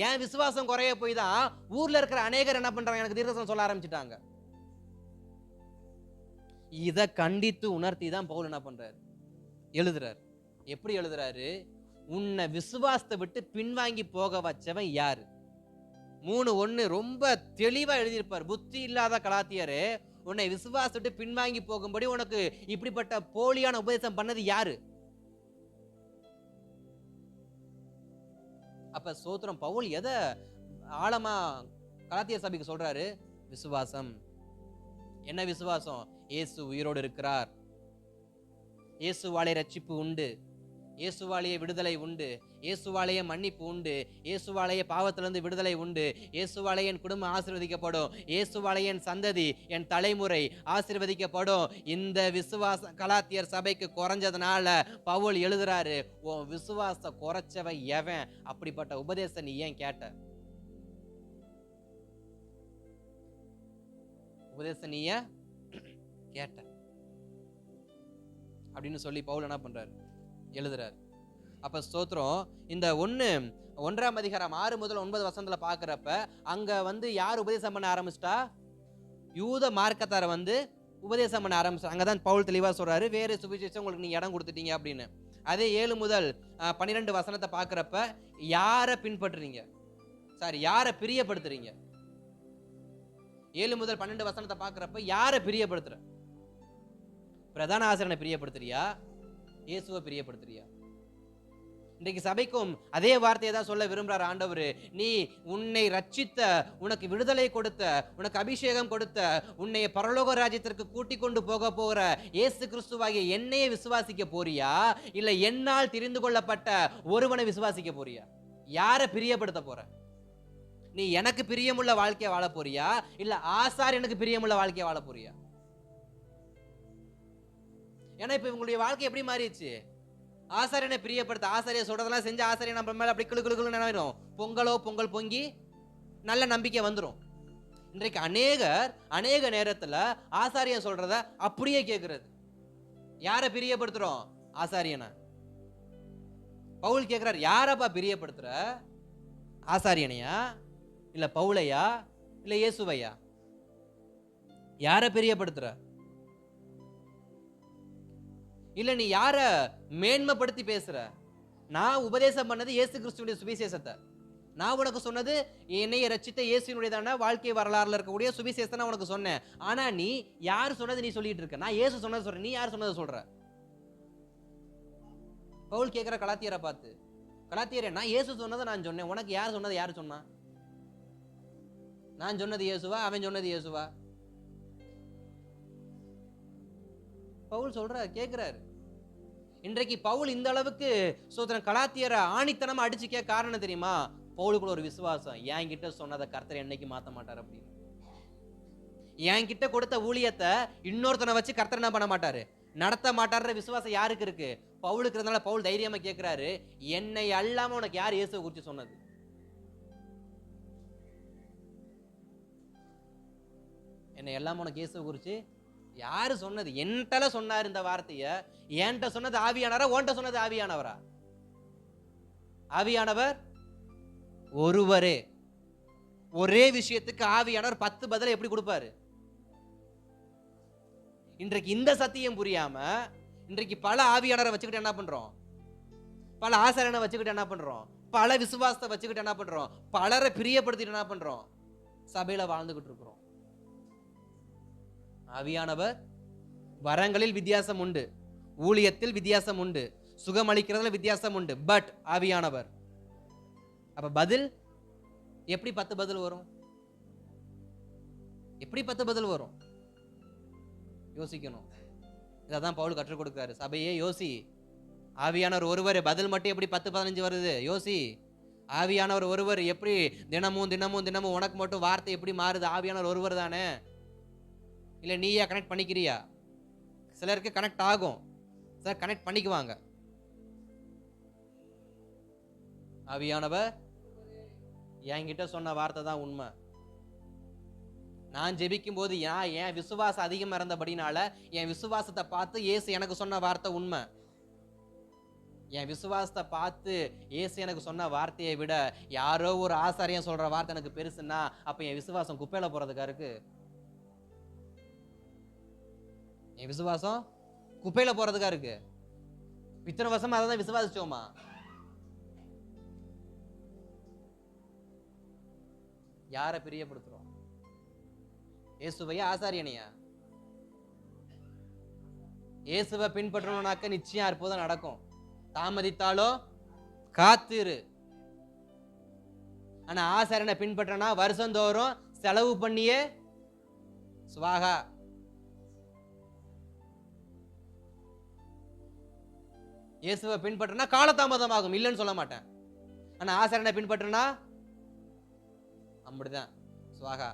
ஏன் விசுவாசம் குறைய போய் தான் ஊர்ல இருக்கிற அநேகர் என்ன பண்றாங்க? எனக்கு தீர்க்கதரிசனம் சொல்ல ஆரம்பிச்சுட்டாங்க. இத கண்டித்து உணர்த்தி தான் பவுல் என்ன பண்றாரு? எழுதுறாரு. எப்படி எழுதுறாரு? உன்னை விசுவாசத்தை விட்டு பின்வாங்கி போக வச்சவன் யாரு? 3:1 ரொம்ப தெளிவா எழுதியிருப்பார். புத்தி இல்லாத கலாத்தியரே, உன்னை விசுவாசத்தை விட்டு பின்வாங்கி போகும்படி உனக்கு இப்படிப்பட்ட போலியான உபதேசம் பண்ணது யாரு? அப்ப சோத்திரம் பவுல் எதை ஆழமா கலாத்தியர் சபைக்கு சொல்றாரு? விசுவாசம். என்ன விசுவாசம்? இயேசு உயிரோடு இருக்கிறார், இயேசுவாலே ரட்சிப்பு உண்டு, இயேசுவாலேயே விடுதலை உண்டு, இயேசுவாலேயே மன்னிப்பு உண்டு, இயேசுவாலேயே பாவத்திலிருந்து விடுதலை உண்டு, இயேசுவாலேயே என் குடும்பம் ஆசீர்வதிக்கப்படும், இயேசுவாலேயே என் சந்ததி, என் தலைமுறை ஆசீர்வதிக்கப்படும். இந்த விசுவாச கலாத்தியர் சபைக்கு குறைஞ்சதுனால பவுல் எழுதுறாரு, உன் விசுவாச குறைச்சவன் எவன்? அப்படிப்பட்ட உபதேசம் நீ ஏன் கேட்ட? உபதேசம் நீ ஏன் கேட்ட அப்படின்னு சொல்லி பவுல் என்ன பண்றாரு? எழுதுறாரு. அப்ப ஸ்தோத்திரம் இந்த 1ஆம் அதிகாரம் 6 முதல் 9 வசனத்துல பாக்குறப்ப அங்க யார் உபதேசம் பண்ண ஆரம்பிச்சிட்டா? யூத மார்க்கத்தார உபதேசம் பண்ண ஆரம்பிச்சு. அங்கதான் பவுல் தெளிவா சொல்றாரு, வேற சுவிசேஷம் உங்களுக்கு நீங்க இடம் கொடுத்துட்டீங்க அப்படின்னு. அதே 7 முதல் 12 வசனத்தை பாக்குறப்ப யாரை பின்பற்றுறீங்க? யாரை பிரியப்படுத்துறீங்க? 7 முதல் 12 வசனத்தை பாக்குறப்ப யாரை பிரியப்படுத்துற? பிரதான ஆசிரியனை பிரியப்படுத்துறியா? இயேசுவை பிரியப்படுத்துறியா? இன்றைக்கு சபைக்கும் அதே வார்த்தையை தான் சொல்ல விரும்புறார் ஆண்டவர். நீ உன்னை ரட்சித்த, உனக்கு விடுதலை கொடுத்த, உனக்கு அபிஷேகம் கொடுத்த, உன்னை பரலோக ராஜ்யத்திற்கு கூட்டிக் கொண்டு போகிற இயேசு கிறிஸ்துவாகிய என்னையே விசுவாசிக்க போறியா, இல்ல என்னால் தெரிந்து கொள்ளப்பட்ட ஒருவனை விசுவாசிக்க போறியா? யாரை பிரியப்படுத்த போற? நீ எனக்கு பிரியமுள்ள வாழ்க்கையை வாழ போறியா, இல்ல ஆசாரியனுக்கு பிரியமுள்ள வாழ்க்கையை வாழ போறியா? ஏன்னா இப்ப இவங்களுடைய வாழ்க்கை எப்படி மாறிடுச்சு? ஆசாரியனை பிரியப்படுத்த, ஆசாரிய சொல்றதெல்லாம் செஞ்சு ஆசாரிய நம்ம மேல அப்படி கிளு கிளு நினைவிடும். பொங்கல் பொங்கி நல்ல நம்பிக்கை வந்துடும். இன்றைக்கு அநேக நேரத்துல ஆசாரியன் சொல்றத அப்படியே கேட்கிறது. யாரை பிரியப்படுத்துறோம்? ஆசாரியனை. பவுல் கேட்கிறார், யாரப்பா பிரியப்படுத்துற? ஆசாரியனையா, இல்ல பவுலையா, இல்ல இயேசுவையா? யாரை பிரியப்படுத்துற? இல்ல நீ யார மேன்மைப்படுத்தி பேசுற? நான் உபதேசம் பண்ணது இயேசு கிறிஸ்துவினுடைய சுவிசேஷத்தை. நான் உனக்கு சொன்னது என்னைய ரட்சித்த இயேசுவினுடையதான வாழ்க்கை வரலாறுல இருக்கக்கூடிய சுவிசேஷத்தை நான் உனக்கு சொன்னேன். ஆனா நீ யார் சொன்னது நீ சொல்லிட்டு இருக்க? நான் இயேசு சொன்னது சொல்றேன், நீ யார் சொன்னது சொல்ற? பவுல் கேட்கிற கலாத்தியரை பார்த்து, கலாத்தியரே நான் இயேசு சொன்னதை நான் சொன்னேன், உனக்கு யார் சொன்னது? யார் சொன்னா? நான் சொன்னது இயேசுவா, அவன் சொன்னது இயேசுவா? பவுல் கேட்கிறாரு. இன்றைக்கு பவுல் இந்த அளவுக்கு கலாத்தியரை ஆணித்தனமா அடிச்சு கேட்க காரணம் தெரியுமா? பவுலுக்குள்ள ஒரு விசுவாசம், என்கிட்ட சொன்னதை கர்த்தர் என்னைக்கு மாத்த மாட்டார் அப்படின்னு. என்கிட்ட கொடுத்த ஊழியத்தை இன்னொருத்தனை வச்சு கர்த்தர் என்ன பண்ண மாட்டாரு, நடத்த மாட்டார்ற விசுவாசம் யாருக்கு இருக்கு? பவுலுக்கு இருந்தனால பவுல் தைரியமா கேட்கிறாரு, என்னை அல்லாம உனக்கு யார் இயேசுவை குறித்து சொன்னது? என்னை எல்லாம் உனக்கு இயேசுவை குறித்து யாரு சொன்னது? என்கிட்ட சொன்னார் இந்த வார்த்தைய. என்கிட்ட சொன்னது ஆவியானவரா, உன்கிட்ட சொன்னது ஆவியானவரா? ஆவியானவர் ஒருவரே. ஒரே விஷயத்துக்கு ஆவியானவர் 10 பதிலை எப்படி கொடுப்பாரு? இன்றைக்கு இந்த சத்தியம் புரியாம இன்றைக்கு பல ஆவியானரை வச்சுக்கிட்டு என்ன பண்றோம்? பல ஆசாரியனை வச்சுக்கிட்டு என்ன பண்றோம்? பல விசுவாசத்தை வச்சுக்கிட்டு என்ன பண்றோம்? பலரை பிரியப்படுத்திட்டு என்ன பண்றோம்? சபையில வாழ்ந்துகிட்டு இருக்கிறோம். ஆவியானவர் வரங்களில் வித்தியாசம் உண்டு, ஊழியத்தில் வித்தியாசம் உண்டு, சுகமளிக்கிறதுல வித்தியாசம் உண்டு. பட் ஆவியானவர், அப்ப பதில் எப்படி 10 பதில் வரும்? எப்படி 10 பதில் வரும்? யோசிக்கணும். இதான் பவுல் கற்றுக் கொடுக்கிறாரு. சபையே யோசி. ஆவியானவர் ஒருவர், பதில் மட்டும் எப்படி 10-15 வருது? யோசி. ஆவியானவர் ஒருவர், எப்படி தினமும் உனக்கு மட்டும் வார்த்தை எப்படி மாறுது? ஆவியானவர் ஒருவர் தானே. இல்ல நீயா கனெக்ட் பண்ணிக்கிறியா? சிலருக்கு கனெக்ட் ஆகும், சார் கனெக்ட் பண்ணிக்குவாங்க. ஆவியானவர் என்கிட்ட சொன்ன வார்த்தை தான் உண்மை. நான் ஜெபிக்கும் போது என் விசுவாசம் அதிகமா இருந்தபடினால என் விசுவாசத்தை பார்த்து இயேசு எனக்கு சொன்ன வார்த்தை உண்மை. என் விசுவாசத்தை பார்த்து இயேசு எனக்கு சொன்ன வார்த்தையை விட யாரோ ஒரு ஆசாரியன் சொல்ற வார்த்தை எனக்கு பெருசுன்னா அப்ப என் விசுவாசம் குப்பையில போறதுக்கா இருக்கு? என் விசுவாசம் குப்பையில போறதுக்கா இருக்கு? இத்தனை வருஷமா அதை தான் விசுவாசிச்சோமா? யாரை பிரியப்படுத்துறோம்? இயேசுவையா, ஆசாரியனையா? இயேசுவை பின்பற்றணும்னாக்க நிச்சயம் அற்புதம் நடக்கும். தாமதித்தாலோ காத்திரு. ஆனா ஆசாரியனை பின்பற்றனா வருஷந்தோறும் செலவு பண்ணியே சுவாகா. இயேசுவை பின்பற்றினா காலதாமதமாகும், இல்லைன்னு சொல்ல மாட்டேன். ஆனா ஆசாரியனை பின்பற்றினா அப்படிதான் சுவாகா.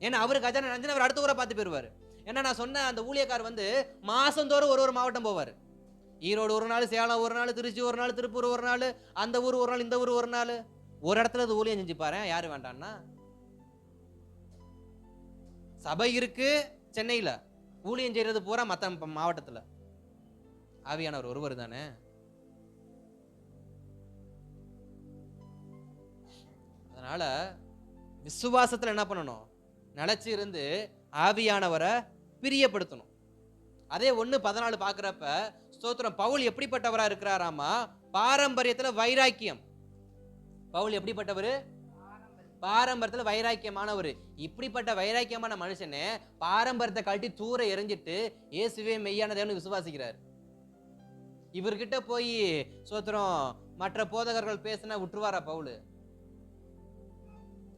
ஏன்னா அவரு கஜானா நினைச்சு அவர் அடுத்த ஊரை பார்த்து போயிருவாரு. ஏன்னா நான் சொன்ன அந்த ஊழியக்கார் மாசந்தோறும் ஒரு மாவட்டம் போவார். ஈரோடு ஒரு நாள், சேலம் ஒரு நாள், திருச்சி ஒரு நாள், திருப்பூர் ஒரு நாள், அந்த ஊர் ஒரு நாள், இந்த ஊர் ஒரு நாள். ஒரு இடத்துல அது ஊழியம் செஞ்சு பாரு. யாரு வேண்டான்னா? சபை இருக்கு சென்னையில, ஊழியம் செய்யறது பூரா மத்த மாவட்டத்துல. ஆவியானவர் ஒருவர் தானே. அதனால விசுவாசத்துல என்ன பண்ணணும்? நிலைச்சு இருந்து ஆவியானவரை பிரியப்படுத்தணும். அதே 1:14 பாக்குறப்ப ஸ்தோத்திரம், பவுல் எப்படிப்பட்டவரா இருக்கிறாராமா? பாரம்பரியத்துல வைராக்கியம். பவுல் எப்படிப்பட்டவர்? பாரம்பரியத்துல வைராக்கியமானவர். இப்படிப்பட்ட வைராக்கியமான மனுஷனே பாரம்பரியத்தை கழட்டி தூர எறிஞ்சிட்டு இயேசுவே மெய்யான தேவனை விசுவாசிக்கிறார். இவர்கிட்ட போய் சோத்திரம் மற்ற போதகர்கள் பேசினா விட்டுருவாரா பவுல்?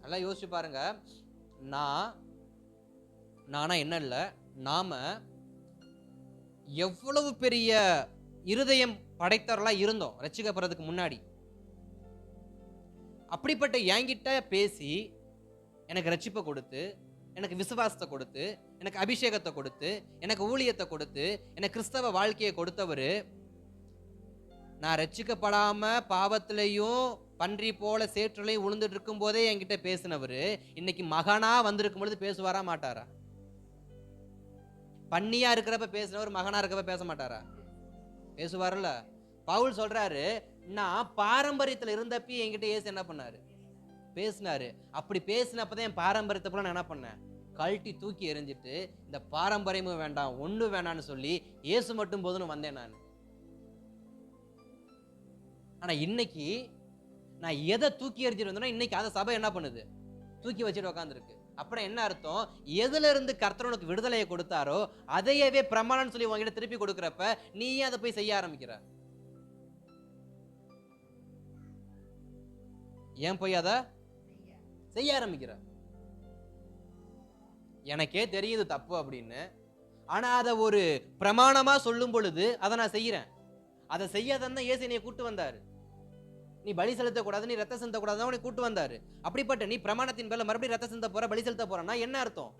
நல்லா யோசிச்சு பாருங்க. நானா என்ன இல்லை, நாம எவ்வளவு பெரிய இருதயம் படைத்தவர்களா இருந்தோம் ரட்சிக்கப்படுறதுக்கு முன்னாடி. அப்படிப்பட்ட என்கிட்ட பேசி எனக்கு ரட்சிப்பை கொடுத்து, எனக்கு விசுவாசத்தை கொடுத்து, எனக்கு அபிஷேகத்தை கொடுத்து, எனக்கு ஊழியத்தை கொடுத்து, எனக்கு கிறிஸ்தவ வாழ்க்கையை கொடுத்தவர், நான் ரட்சிக்கப்படாம பாவத்திலையும் பன்றி போல சேற்றுலையும் உளுந்துட்டு இருக்கும் போதே என்கிட்ட பேசினவர் இன்னைக்கு மகனா வந்திருக்கும் பொழுது பேசுவாரா மாட்டாரா? பன்னியா இருக்கிறப்ப பேசினவர் மகனா இருக்கிறப்ப பேச மாட்டாரா? பேசுவார்ல. பவுல் சொல்றாரு, நான் பாரம்பரியத்துல இருந்தப்ப என்கிட்ட இயேசு என்ன பண்ணாரு? பேசினாரு. அப்படி பேசினப்பதான் என் பாரம்பரியத்தை போல நான் என்ன பண்ணேன்? கழட்டி தூக்கி எறிஞ்சிட்டு இந்த பாரம்பரியமும் வேண்டாம் ஒண்ணு வேணான்னு சொல்லி இயேசு மட்டும் போதுன்னு வந்தேன் நான். ஆனா இன்னைக்கு நான் எதை தூக்கி எறிஞ்சிட்டு வந்தேன்னா இன்னைக்கு அதை சபை என்ன பண்ணுது? தூக்கி வச்சுட்டு உட்காந்துருக்கு. அப்புறம் என்ன அர்த்தம்? எதுல இருந்து கர்த்தர் உனக்கு விடுதலையை கொடுத்தாரோ அதையவே பிரமாணம் சொல்லி உங்ககிட்ட திருப்பி கொடுக்கறப்ப நீ அதை போய் செய்ய ஆரம்பிக்கிற. ஏன் போய் அதை செய்ய ஆரம்பிக்கிற? எனக்கே தெரியுது தப்பு அப்படின்னு, ஆனா அதை ஒரு பிரமாணமா சொல்லும் பொழுது அதை நான் செய்யறேன். அதை செய்யாதான் இயேசு என்னைய கூட்டு வந்தாரு. நீ பலி செலுத்த கூடாது, நீ ரத்த சிந்த கூடாது, உன்னை கூட்டு வந்தாரு. அப்படிப்பட்ட நீ பிரமாணத்தின் பேர்ல மறுபடியும் ரத்த சிந்த போற, பலி செலுத்த போறனா என்ன அர்த்தம்?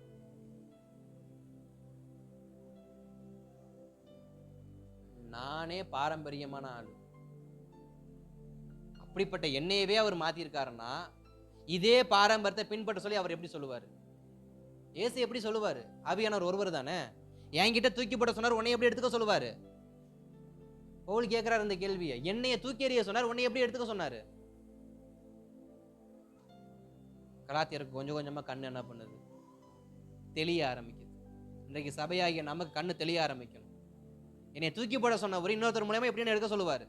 நானே பாரம்பரியமான ஆளு. அப்படிப்பட்ட என்னையவே அவர் மாத்திருக்காருன்னா இதே பாரம்பரியத்தை பின்பற்ற சொல்லி அவர் எப்படி சொல்லுவாரு? இயேசு எப்படி சொல்லுவாரு? ஆவியானவர் ஒருவர் தானே. என்கிட்ட தூக்கி போட சொன்னார், உன்னை எப்படி எடுத்துக்க சொல்லுவாரு? பவுல் கேட்கிறார் இந்த கேள்வியை. என்னைய தூக்கி எறிய சொன்னார், உன்னை எப்படி எடுத்துக்க சொன்னாரு? கலாத்தியருக்கு கொஞ்சம் கொஞ்சமா கண்ணு என்ன பண்ணுது? தெளிய ஆரம்பிக்குது. இன்றைக்கு சபையாகிய நமக்கு கண்ணு தெளிய ஆரம்பிக்கணும். என்னை தூக்கி போட சொன்னவர் இன்னொருத்தர் மூலமா எப்படி எடுக்க சொல்லுவாரு?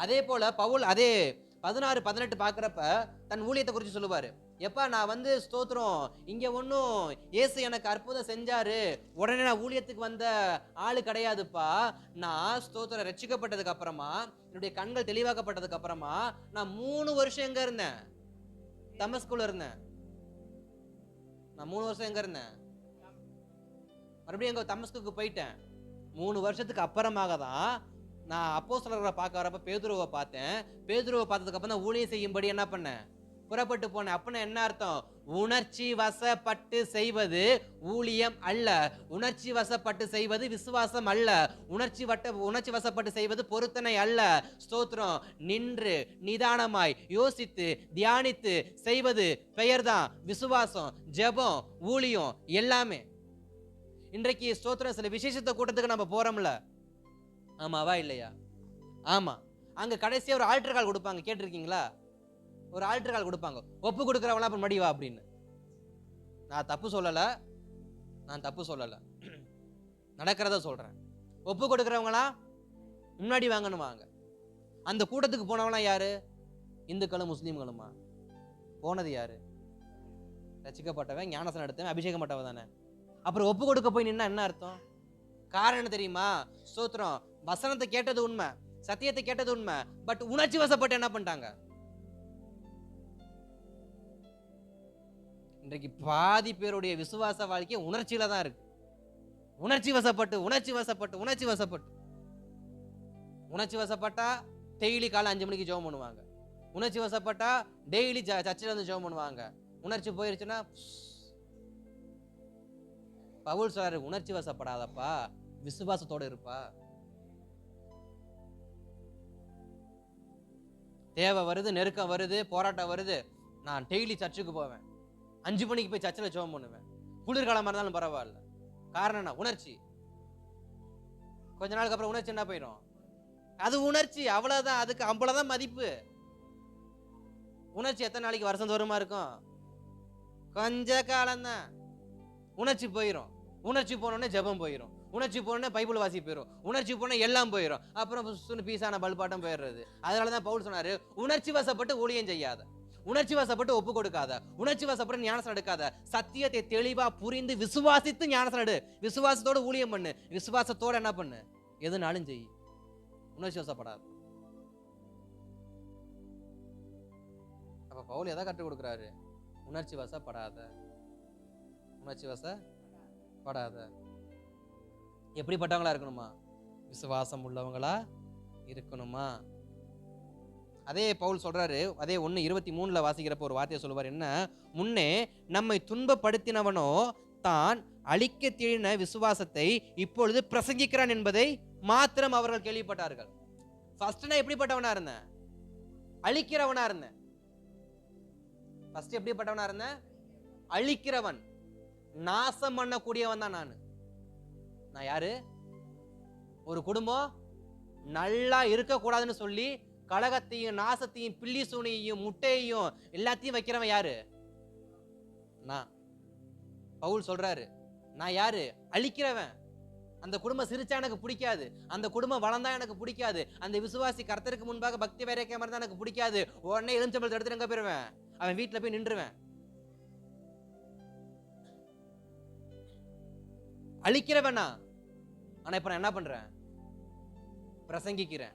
அதே போல பவுல் அதே 16-18 பாக்குறப்ப தன் ஊழியத்தை குறித்து சொல்லுவாரு. எப்பா நான் வந்து ஸ்தோத்திரம் இங்க ஒன்னும் இயேசு எனக்கு அற்புதம் செஞ்சாரு உடனே நான் ஊழியத்துக்கு வந்த ஆளு கிடையாதுப்பா. நான் ஸ்தோத்திரம் ரட்சிக்கப்பட்டதுக்கு அப்புறமா, என்னுடைய கண்கள் தெளிவாக்கப்பட்டதுக்கு அப்புறமா நான் 3 வருஷம் எங்க இருந்தேன்? தமஸ்குல இருந்தேன். நான் 3 வருஷம் எங்க இருந்தேன்? மறுபடியும் எங்க தமஸ்குக்கு போயிட்டேன். 3 வருஷத்துக்கு அப்புறமாக தான் நான் அப்போஸ்தலரை பார்க்க வரப்ப பேதுருவை பார்த்தேன். பேதுருவை பார்த்ததுக்கு அப்புறம் தான் ஊழியம் செய்யும்படி என்ன பண்ணேன்? புறப்பட்டு போனேன். அப்படின்னா என்ன அர்த்தம்? உணர்ச்சி வசப்பட்டு செய்வது ஊழியம் அல்ல. உணர்ச்சி வசப்பட்டு செய்வது விசுவாசம் அல்ல. உணர்ச்சி வசப்பட்டு செய்வது பொருத்தனை அல்ல. ஸ்தோத்திரம். நின்று நிதானமாய் யோசித்து தியானித்து செய்வது பெயர்தான் விசுவாசம், ஜெபம், ஊழியம் எல்லாமே. இன்றைக்கு ஸ்தோத்திரம் சில விசேஷத்தை கூட்டத்துக்கு நம்ம போறோம்ல, ஆமாவா இல்லையா? ஆமா. அங்க கடைசியா ஒரு ஆல்டர் கால் கொடுப்பாங்க, கேட்டிருக்கீங்களா? ஒரு ஆல்டர் கால் கொடுப்பாங்க, ஒப்பு கொடுக்குறவங்களா அப்புறம் மடிவா அப்படின்னு. நான் தப்பு சொல்லல, நடக்கிறத சொல்றேன். ஒப்பு கொடுக்குறவங்களா முன்னாடி வாங்கன்னு வாங்க. அந்த கூட்டத்துக்கு போனவங்களா யாரு? இந்துக்களும் முஸ்லீம்களுமா? போனது யாரு? ரசிக்கப்பட்டவன், ஞானசனம் எடுத்தவன், அபிஷேகம் பட்டவன் தானே. அப்புறம் ஒப்பு கொடுக்க போய் நின்னா என்ன அர்த்தம்? காரணம் என்ன தெரியுமா? ஸ்தோத்திரம். வசனத்தை கேட்டது உண்மை, சத்தியத்தை கேட்டது உண்மை, பட் உணர்ச்சி வசப்பட்டு என்ன பண்ணிட்டாங்க? இன்றைக்கு பாதி பேருடைய விசுவாச வாழ்க்கை உணர்ச்சியில தான் இருக்கு. உணர்ச்சி வசப்பட்டா டெய்லி காலை 5 மணிக்கு ஜெபம் பண்ணுவாங்க. உணர்ச்சி வசப்பட்டா டெய்லி சர்ச்சில் வந்து ஜெபம் பண்ணுவாங்க. உணர்ச்சி போயிருச்சுன்னா பவுல் சொல்றாரு, உணர்ச்சி வசப்படாதப்பா, விசுவாசத்தோட இருப்பா. தேவை வருது, நெருக்கம் வருது, போராட்டம் வருது, நான் டெய்லி சர்ச்சுக்கு போவேன், 5 மணிக்கு போய் சர்ச்சில் ஜெபம் பண்ணுவேன், குளிர்காலமா இருந்தாலும் பரவாயில்ல. காரணம் என்ன? உணர்ச்சி. கொஞ்ச நாளுக்கு அப்புறம் உணர்ச்சி என்ன போயிடும்? அது உணர்ச்சி, அவ்வளவுதான். அதுக்கு அவ்வளவுதான் மதிப்பு. உணர்ச்சி எத்தனை நாளைக்கு வருஷம் தோறுமா இருக்கும்? கொஞ்ச காலம்தான். உணர்ச்சி போயிடும். உணர்ச்சி போனோடனே ஜெபம் போயிடும், உணர்ச்சி போனோடனே பைபிள் வாசி போயிடும், உணர்ச்சி போன எல்லாம் போயிடும். அப்புறம் பீஸான பல்பாட்டம் போயிடுறது. அதனாலதான் பவுல் சொன்னாரு, உணர்ச்சி வசப்பட்டு ஊழியம் செய்யாத. உணர்ச்சி வசப்பட்டு ஒப்பு கொடுக்காத, உணர்ச்சி வசப்பட்டு ஞானஸ்நானம் எடுக்காத. சத்தியத்தை தெளிவா புரிந்து விசுவாசித்து ஞானஸ்நானம் எடு. விசுவாசத்தோட ஊழியம் பண்ணு. விசுவாசத்தோட என்ன பண்ணு, எதுனாலும் செய். உணர்ச்சி வசப்படாத. அப்ப பவுல் எதை கற்றுக் கொடுக்கிறாரு? உணர்ச்சி வசப்படாத, உணர்ச்சி வசப்படாத. எப்படிப்பட்டவங்களா இருக்கணுமா? விசுவாசம் உள்ளவங்களா இருக்கணுமா? அதே பவுல் சொல்றாரு, அதே 1:23 வாசிக்கிறப்ப ஒரு வார்த்தையை சொல்லுவார். என்ன? முன்னே நம்மை துன்பப்படுத்தினவனோ தான் அழிக்க தேடின விசுவாசத்தை இப்பொழுது பிரசங்கிக்கிறான் என்பதை மாத்திரம் அவர்கள் கேள்விப்பட்டார்கள். ஃபர்ஸ்ட் நான் எப்படிப்பட்டவனா இருந்தேன்? அழிக்கிறவனா இருந்தேன். ஃபர்ஸ்ட் எப்படிப்பட்டவனா இருந்தேன்? அழிக்கிறவன், நாசம் பண்ணக்கூடியவன் தான் நான் யாரு? ஒரு குடும்பம் நல்லா இருக்கக்கூடாதுன்னு சொல்லி கலகத்தையும் நாசத்தையும் பில்லி சூனியையும் முட்டையையும் எல்லாத்தையும் வைக்கிறவன் யாரு? நான். பவுல் சொல்றாரு, நான் யாரு? அழிக்கிறவன். அந்த குடும்பம் சிரிச்சா எனக்கு பிடிக்காது, அந்த குடும்பம் வளர்ந்தா எனக்கு பிடிக்காது, அந்த விசுவாசி கர்த்தருக்கு முன்பாக பக்தி வைராக்கியமா இருந்தா எனக்கு பிடிக்காது. உடனே எலுமிச்சம்பழத்தை எடுத்துட்டு எங்க போயிருவேன்? அவன் வீட்டுல போய் நின்றுவேன். அழிக்கிறவனா? ஆனா இப்ப நான் என்ன பண்றேன்? பிரசங்கிக்கிறேன்.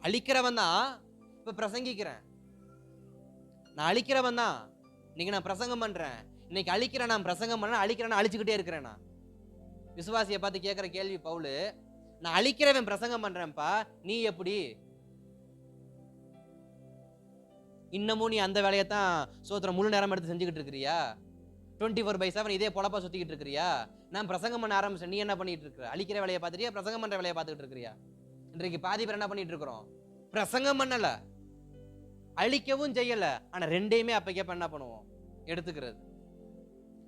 அழிக்கிறவன் தான், இப்ப பிரசங்கிக்கிறேன். நான் அழிக்கிறவன் தான், இன்னைக்கு நான் பிரசங்கம் பண்றேன். இன்னைக்கு அழிக்கிறேன், நான் பிரசங்கம் பண்ண, அழிக்கிறேன், அழிச்சுக்கிட்டே இருக்கிறேன். நான் விசுவாசியை பார்த்து கேட்கிற கேள்வி பவுலு, நான் அழிக்கிறவன் பிரசங்கம் பண்றேன்ப்பா, நீ எப்படி? இன்னமும் நீ அந்த வேலையத்தான் சோத்திரம் முழு நேரம் எடுத்து செஞ்சுக்கிட்டு இருக்கிறியா? 24/7 இதே பொழப்பா சுத்திக்கிட்டு இருக்கிறியா? நான் பிரசங்கம் பண்ண ஆரம்பிச்சேன், நீ என்ன பண்ணிட்டு இருக்க? அழிக்கிற வேலையை பார்த்துட்டியா, பிரசங்கம் பண்ற வேலையை பார்த்துக்கிட்டு இருக்கிறியா? இன்றைக்கு பாதி பேர் என்ன பண்ணிட்டு இருக்கிறோம்? பிரசங்கம் பண்ணல, அழிக்கவும் செய்யல, ஆனா ரெண்டையுமே அப்பக்கப்ப என்ன பண்ணுவோம்? எடுத்துக்கிறது.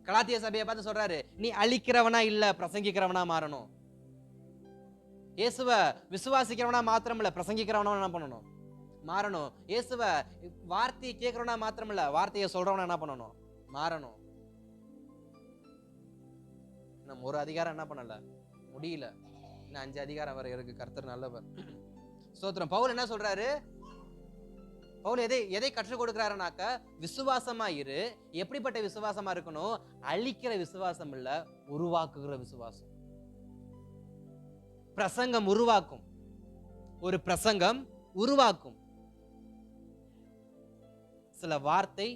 கலாத்திய சபையை பார்த்து சொல்றாரு, நீ அழிக்கிறவனா இல்ல, பிரசங்கிக்கிறவனா மாறணும். இயேசுவ விசுவாசிக்கிறவனா மாத்திரம் இல்ல, பிரசங்கிக்கிறவனா என்ன பண்ணணும்? மாறணும். இயேசுவ வார்த்தையை கேட்கிறவனா மாத்திரம் இல்ல, வார்த்தையை சொல்றவனா என்ன பண்ணணும்? மாறணும். நம்ம ஒரு அதிகாரம் என்ன பண்ணல, முடியல. இன்னும் 5 அதிகாரம் வரை இருக்கு. கர்த்தர் நல்லவர். ஸ்தோத்திரம். பவுல் என்ன சொல்றாரு? பவுல் எதை கற்றுக் கொடுக்கிறாருனாக்க, விசுவாசமா இரு. எப்படிப்பட்ட விசுவாசமா இருக்கணும்? அழிக்கிற விசுவாசம் இல்ல, உருவாக்குகிற விசுவாசம். பிரசங்கம் உருவாக்கும். ஒரு பிரசங்கம் உருவாக்கும். சில வார்த்தை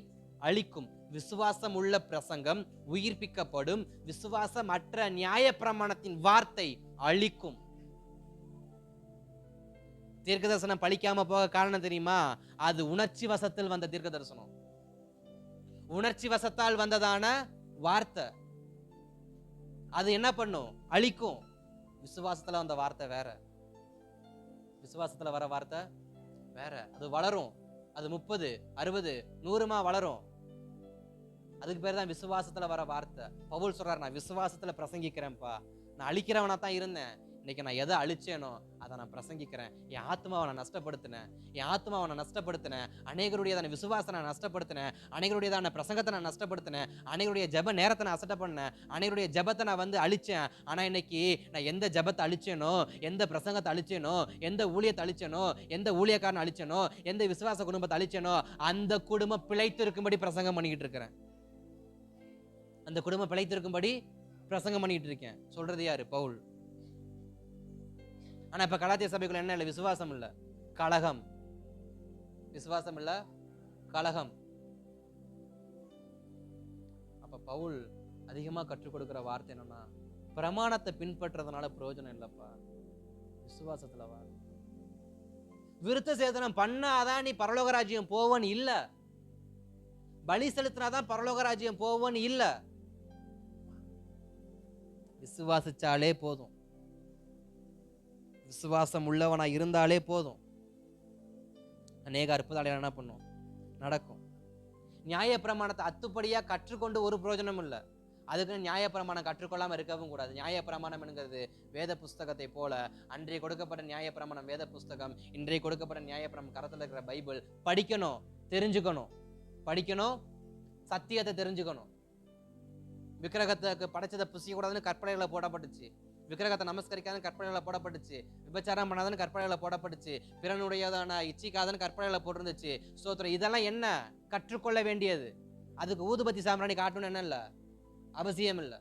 அழிக்கும். விசுவாசம் உள்ள பிரசங்கம் உயிர்ப்பிக்கப்படும். விசுவாசம் அற்ற நியாயப்பிரமாணத்தின் வார்த்தை அழிக்கும். தீர்க்க தரிசனம் பழிக்காம போக காரணம் தெரியுமா? அது உணர்ச்சி வசத்தில் வந்த தீர்க்க தரிசனம், உணர்ச்சி வசத்தால் வந்ததான வார்த்தை. அது என்ன பண்ணும்? அழிக்கும். விசுவாசத்துல வந்த வார்த்தை வேற, விசுவாசத்துல வர வார்த்தை வேற. அது வளரும். அது 30, 60, 100 வளரும். அதுக்கு பேர் தான் விசுவாசத்துல வர வார்த்தை. பவுல் சொல்றாரு, நான் விசுவாசத்துல பிரசங்கிக்கிறேன்ப்பா. நான் அழிக்கிறவனா தான் இருந்தேன், இன்னைக்கு நான் எதை அழிச்சேனோ அதை நான் பிரசங்கிக்கிறேன். என் ஆத்மாவை நான் நஷ்டப்படுத்தினேன், அநேகருடையதான விசுவாசத்தை நான் நஷ்டப்படுத்தினேன், அநேகருடையதான பிரசங்கத்தை நான் நஷ்டப்படுத்தினேன், அநேகருடைய ஜெப நேரத்தை நான் அசட்டை பண்ணேன், அநேகருடைய ஜெபத்தை நான் அழிச்சேன். ஆனா இன்னைக்கு நான் எந்த ஜெபத்தை அழிச்சேனோ, எந்த பிரசங்கத்தை அழிச்சேனோ, எந்த ஊழியத்தை அழிச்சேனோ, எந்த ஊழியக்காரனை அழிச்சேனோ, எந்த விசுவாச குடும்பத்தை அழிச்சேனோ, அந்த குடும்பம் பிழைத்து இருக்கும்படி பிரசங்கம் பண்ணிக்கிட்டு இருக்கிறேன். அந்த குடும்பம் பிழைத்திருக்கும்படி பிரசங்கம் பண்ணிட்டு இருக்கேன். சொல்றது யாரு? பவுல். ஆனா இப்ப கலாத்திய சபைக்குள்ள என்ன இல்ல? விசுவாசம் இல்ல, கலகம். விசுவாசம் இல்ல, கலகம். அப்ப பவுல் அதிகமா கற்றுக் கொடுக்கிற வார்த்தை என்னன்னா, பிரமாணத்தை பின்பற்றதுனால பிரயோஜனம் இல்லப்பா, விசுவாசத்துல வா. விருத்த சேதனம் பண்ணாதான் நீ பரலோக ராஜ்யம் போவன் இல்ல, பலி செலுத்தினாதான் பரலோக ராஜ்யம் போவன் இல்ல. விசுவாசிச்சாலே போதும், விசுவாசம் உள்ளவனா இருந்தாலே போதும். அநேக அற்புதங்கள் என்ன பண்ணும்? நடக்கும். நியாய பிரமாணத்தை அத்துப்படியா கற்றுக்கொண்டு ஒரு பிரயோஜனம் இல்லை. அதுக்கு நியாய பிரமாணம் கற்றுக்கொள்ளாம இருக்கவும் கூடாது. நியாய பிரமாணம் என்கிறது வேத புஸ்தகத்தை போல, அன்றைய கொடுக்கப்பட்ட நியாய பிரமாணம் வேத புஸ்தகம், இன்றைய கொடுக்கப்பட்ட நியாய பிரமாணம் கரத்துல இருக்கிற பைபிள். படிக்கணும், தெரிஞ்சுக்கணும், படிக்கணும், சத்தியத்தை தெரிஞ்சுக்கணும். விக்கிரகத்துக்கு படைச்சதை புசிக்க கூடாதுன்னு கற்பனைகளை போடப்பட்டுச்சு. விக்கிரகத்தை நமஸ்கரிக்காதன்னு கற்பனைகளை போடப்பட்டுச்சு, விபச்சாரம் பண்ணாதன்னு கற்பனைகளை போடப்பட்டுச்சு, பிறனுடையதான இச்சிக்காதன்னு கற்பனைகளை போட்டிருந்துச்சு. ஸ்தோத்திரம். இதெல்லாம் என்ன? கற்றுக்கொள்ள வேண்டியது. அதுக்கு ஊதுபத்தி சாம்பிராணி காட்டணும்னு என்ன இல்லை, அவசியம் இல்லை.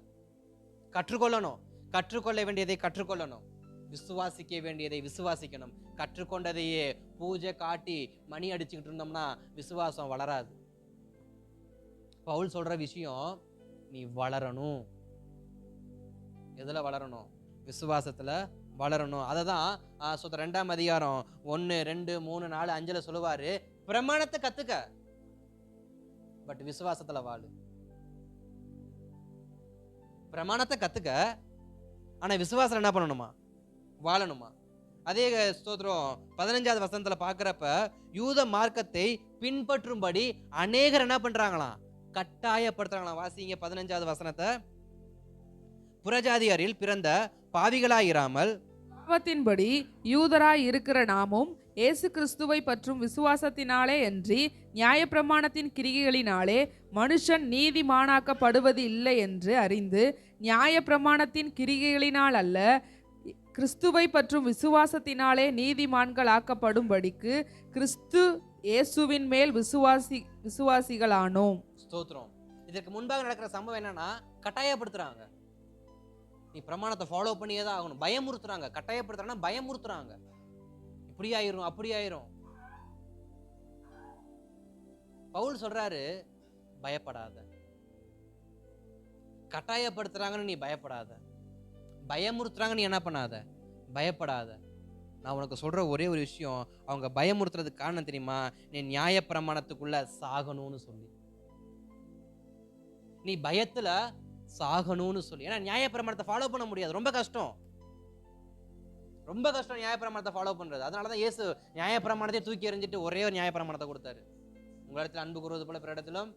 கற்றுக்கொள்ளணும். கற்றுக்கொள்ள வேண்டியதை கற்றுக்கொள்ளணும், விசுவாசிக்க வேண்டியதை விசுவாசிக்கணும். கற்றுக்கொண்டதையே பூஜை காட்டி மணி அடிச்சுக்கிட்டு இருந்தோம்னா விசுவாசம் வளராது. பவுல் சொல்ற விஷயம், நீ வளரணும். எதுல வளரணும்? விசுவாசத்துல வளரணும். அததான் 2ஆம் அதிகாரம் 1, 2, 3, 4, 5 சொல்லுவாரு, பிரமாணத்தை கத்துக்க, பட் விசுவாசத்துல வாழு. பிரமாணத்தை கத்துக்க, ஆனா விசுவாசம் என்ன பண்ணணுமா? வாழணுமா? அதே ஸ்தோத்திரம் 15வது வசனத்துல பாக்குறப்ப, யூத மார்க்கத்தை பின்பற்றும்படி அநேகர் என்ன பண்றாங்களாம்? கட்டாயப்படுத்துறாங்களாம். வாசிங்க 15வது வசனத்தை. புறஜாதியரில் பிறந்த பாவிகளாயிராமல் பாவத்தின்படி யூதராய் இருக்கிற நாமும் இயேசு கிறிஸ்துவை பற்றும் விசுவாசத்தினாலே அன்றி நியாயப்பிரமாணத்தின் கிரிகைகளினாலே மனுஷன் நீதிமானாக்கப்படுவது இல்லை என்று அறிந்து, நியாயப்பிரமாணத்தின் கிரிகைகளினால் அல்ல, கிறிஸ்துவை பற்றும் விசுவாசத்தினாலே நீதிமான்கள் ஆக்கப்படும்படிக்கு கிறிஸ்து இயேசுவின் மேல் விசுவாசிகளானோம். ஸ்தோத்திரம். இதற்கு முன்பாக நடக்கிற சம்பவம் என்னன்னா, கட்டாயப்படுத்துறாங்க. நீ பிரமாணத்தை ஃபாலோ பண்ணியே தான் ஆகணும். பயமுறுத்துறாங்க. கட்டாயப்படுத்துறாங்கன்னா பயமுறுத்துறாங்க. இப்படி ஆயிரும், அப்படி ஆயிரும். பவுல் சொல்றாரு, பயப்படாத. கட்டாயப்படுத்துறாங்கன்னு நீ பயப்படாத. பயமுறுத்துறாங்க, நீ என்ன பண்ணாத? பயப்படாத. நான் உனக்கு சொல்ற ஒரே ஒரு விஷயம், அவங்க பயமுறுத்துறதுக்கு காரணம் தெரியுமா? நீ நியாயப்பிரமாணத்துக்குள்ள சாகணும்னு சொல்லி, நீ பயத்துல சாகணும்னு சொல்லி. ஏன்னா நியாயப்பிரமாணத்தை ஃபாலோ பண்ண முடியாது, ரொம்ப கஷ்டம், ரொம்ப கஷ்டம் நியாயப்பிரமாணத்தை ஃபாலோ பண்றது. அதனாலதான் இயேசு நியாயப்பிரமாணத்தை தூக்கி எறிஞ்சிட்டு ஒரே ஒரு நியாயப்பிரமாணத்தை கொடுத்தாரு. உங்களிடத்தில் அன்பு கூறுவது போல பிற இடத்திலும்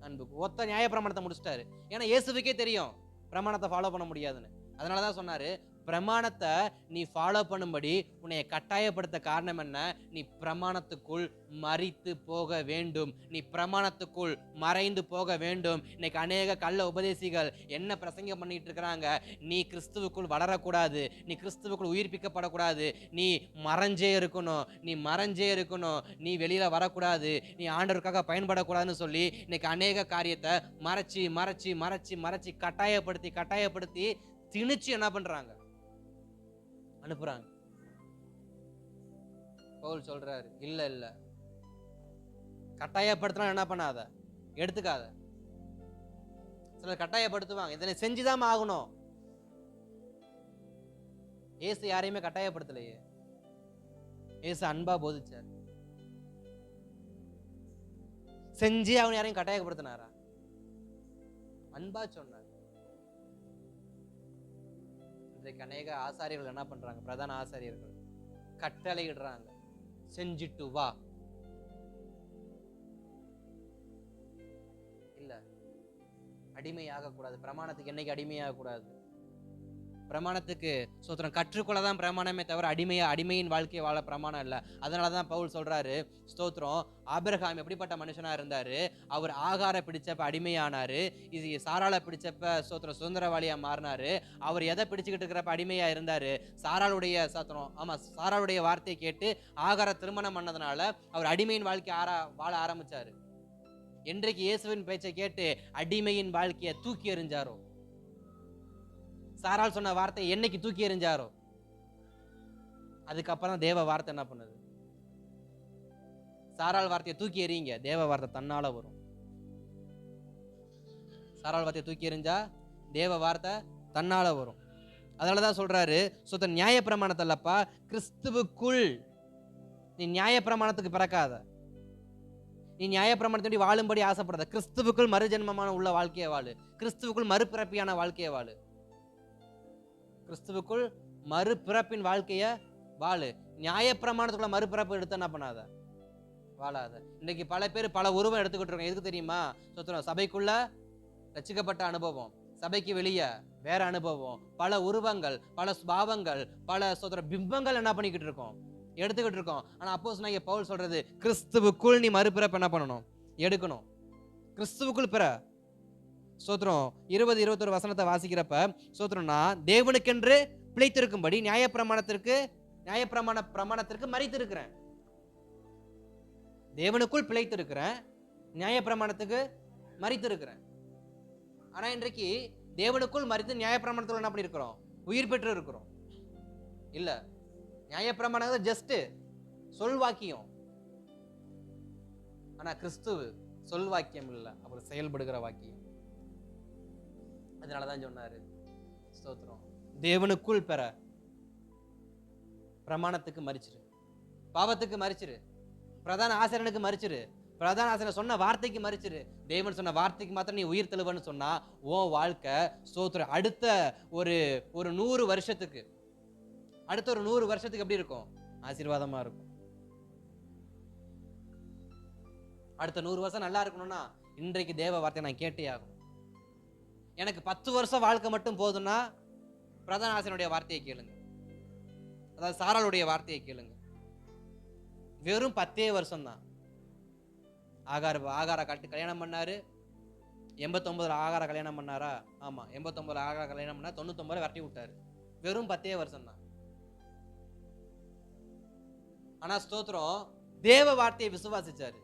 அன்பு. ஒத்த நியாயப்பிரமாணத்தை முடிச்சிட்டாரு. ஏன்னா இயேசுவுக்கே தெரியும் பிரமாணத்தை ஃபாலோ பண்ண முடியாதுன்னு. அதனாலதான் சொன்னாரு, பிரமாணத்தை நீ ஃபாலோ பண்ணும்படி உன்னை கட்டாயப்படுத்த காரணம் என்ன? நீ பிரமாணத்துக்குள் மரித்து போக வேண்டும். நீ பிரமாணத்துக்குள் மறைந்து போக வேண்டும். இன்னைக்கு அநேக கள்ள உபதேசிகள் என்ன பிரசங்கம் பண்ணிட்டு இருக்கிறாங்க? நீ கிறிஸ்துவுக்குள் வளரக்கூடாது, நீ கிறிஸ்துவுக்குள் உயிர்ப்பிக்கப்படக்கூடாது, நீ மறைஞ்சே இருக்கணும், நீ மறைஞ்சே இருக்கணும், நீ வெளியில வரக்கூடாது, நீ ஆண்டவருக்காக பயன்படக்கூடாதுன்னு சொல்லி இன்னைக்கு அநேக காரியத்தை மறைச்சி மறைச்சி மறைச்சி மறைச்சி கட்டாயப்படுத்தி கட்டாயப்படுத்தி திணிச்சு என்ன பண்றாங்க? அனுப்புறாங்க. பவுல் சொல்றாரு, இல்ல இல்ல, கட்டாயப்படுத்தினா என்ன பண்ணாத, எடுத்துக்காத. சிலர் கட்டாயப்படுத்துவாங்க, இதனை செஞ்சுதான் ஆகணும். ஏசு யாரையுமே கட்டாயப்படுத்தலையே. ஏசு அன்பா போதிச்சார். செஞ்சு அவன் யாரையும் கட்டாயப்படுத்தினாரா? அன்பா சொன்னார். இன்றைக்கு அநேக ஆசாரியர்கள் என்ன பண்றாங்க? பிரதான ஆசாரியர்கள் கட்டளை இடுறாங்க, செஞ்சிட்டு வா. இல்ல, அடிமையாக கூடாது. பிரமாணத்துக்கு என்னைக்கு அடிமையாக கூடாது. பிரமாணத்துக்கு சோத்திரம் கற்றுக்கொள்ளதான் பிரமாணமே தவிர அடிமையின் வாழ்க்கையை வாழ பிரமாணம் இல்லை. அதனாலதான் பவுல் சொல்றாரு, ஸ்தோத்திரம், ஆபிரகாம் எப்படிப்பட்ட மனுஷனா இருந்தாரு? அவர் ஆகார பிடிச்சப்ப அடிமையானாரு, இது சாராளை பிடிச்சப்ப ஸ்தோத்திரம் சுதந்திரவாளியா மாறினாரு. அவர் எதை பிடிச்சுக்கிட்டு இருக்கிறப்ப அடிமையா இருந்தாரு? சாராளுடைய சோத்திரம், ஆமா, சாராளுடைய வார்த்தையை கேட்டு ஆகார திருமணம் பண்ணதுனால அவர் அடிமையின் வாழ்க்கையை வாழ ஆரம்பிச்சாரு. என்றைக்கு இயேசுவின் பேச்சை கேட்டு அடிமையின் வாழ்க்கையை தூக்கி எறிஞ்சாரோ, சாரால் சொன்ன வார்த்தை என்னைக்கு தூக்கி எறிஞ்சாரோ, அதுக்கப்புறம் தேவ வார்த்தை என்ன பண்ணுது? சாரால் வார்த்தையை தூக்கி எறிங்க, தேவ வார்த்தை தன்னால வரும். சாரால் வார்த்தையை தூக்கி எறிஞ்சா தேவ வார்த்தை தன்னால வரும். அதனாலதான் சொல்றாரு, சுத்த நியாய பிரமாணத்தல்லப்பா, கிறிஸ்துவுக்குள். நீ நியாய பிரமாணத்துக்கு பிறக்காத, நீ நியாய பிரமாணத்தை வாழும்படி ஆசைப்படாத. கிறிஸ்துவுக்குள் மறுஜென்மமான உள்ள வாழ்க்கையை வாழு, கிறிஸ்துவுக்குள் மறுபிறப்பியான வாழ்க்கையை வாழு, கிறிஸ்துவுக்குள் மறுபிறப்பின் வாழ்க்கைய வாழு. நியாயப்பிரமாணத்துக்குள்ள மறுபிறப்பு எடுத்து என்ன பண்ணாத, வாழாத. இன்னைக்கு பல பேர் பல உருவம் எடுத்துக்கிட்டு இருக்கோம். எதுக்கு தெரியுமா? சொத்துறோம், சபைக்குள்ள ரட்சிக்கப்பட்ட அனுபவம், சபைக்கு வெளியே வேற அனுபவம், பல உருவங்கள், பல பாவங்கள், பல சொத்துற பிம்பங்கள் என்ன பண்ணிக்கிட்டு இருக்கோம், எடுத்துக்கிட்டு இருக்கோம். ஆனா அப்போஸ்தலனாகிய பவுல் சொல்றது, கிறிஸ்துவுக்குள் நீ மறுபிறப்பு என்ன பண்ணணும், எடுக்கணும். கிறிஸ்துவுக்குள் பிற. ஸ்தோத்திரம் 20-21 வசனத்தை வாசிக்கிறப்ப ஸ்தோத்திரம்னா தேவனுக்கென்று பிழைத்திருக்கும்படி பிரமாணத்திற்கு மரித்திருக்கிறேன். தேவனுக்குள் பிழைத்திருக்கிறேன், நியாயப்பிரமாணத்துக்கு மரித்திருக்கிறேன். ஆனா இன்றைக்கு தேவனுக்குள் மரித்து நியாயப்பிரமாணத்துல என்ன பண்ணி இருக்கிறோம்? உயிர் பெற்று இருக்கிறோம். இல்ல, நியாயப்பிரமாணம் ஜஸ்ட் சொல் வாக்கியம். ஆனா கிறிஸ்துவ சொல் வாக்கியம் இல்ல, அவர் செயல்படுகிற வாக்கியம். அதனாலதான் சொன்னாரு ஸ்தோத்திரம், தேவனுக்குள் பெற பிரமாணத்துக்கு மரிச்சிரு, பாவத்துக்கு மரிச்சிரு, பிரதான ஆசிரியனுக்கு மரிச்சிரு, பிரதான ஆசிரியர் சொன்ன வார்த்தைக்கு மரிச்சிரு. தேவன் சொன்ன வார்த்தைக்கு மாத்திரம் நீ உயிர் தெழுவன்னு சொன்னா உன் வாழ்க்கை ஸ்தோத்திரம் அடுத்த ஒரு 100 வருஷத்துக்கு எப்படி இருக்கும்? ஆசீர்வாதமா இருக்கும். அடுத்த 100 வருஷம் நல்லா இருக்கணும்னா இன்றைக்கு தேவ வார்த்தை நான் கேட்டே ஆகணும். எனக்கு 10 வருஷம் வாழ்க்கை மட்டும் போதும்னா பிரதான ஆசிரியனுடைய வார்த்தையை கேளுங்க, அதாவது சாராளுடைய வார்த்தையை கேளுங்க. வெறும் 10 வருஷம் தான். ஆகார காட்டு கல்யாணம் பண்ணாரு. 89 ஆகார கல்யாணம் பண்ணாரா? ஆமா, 89 ஆகார கல்யாணம் பண்ணா 99 விரட்டி விட்டாரு. வெறும் 10 வருஷம் தான். ஆனா ஸ்தோத்திரம் தேவ வார்த்தையை விசுவாசிச்சாரு.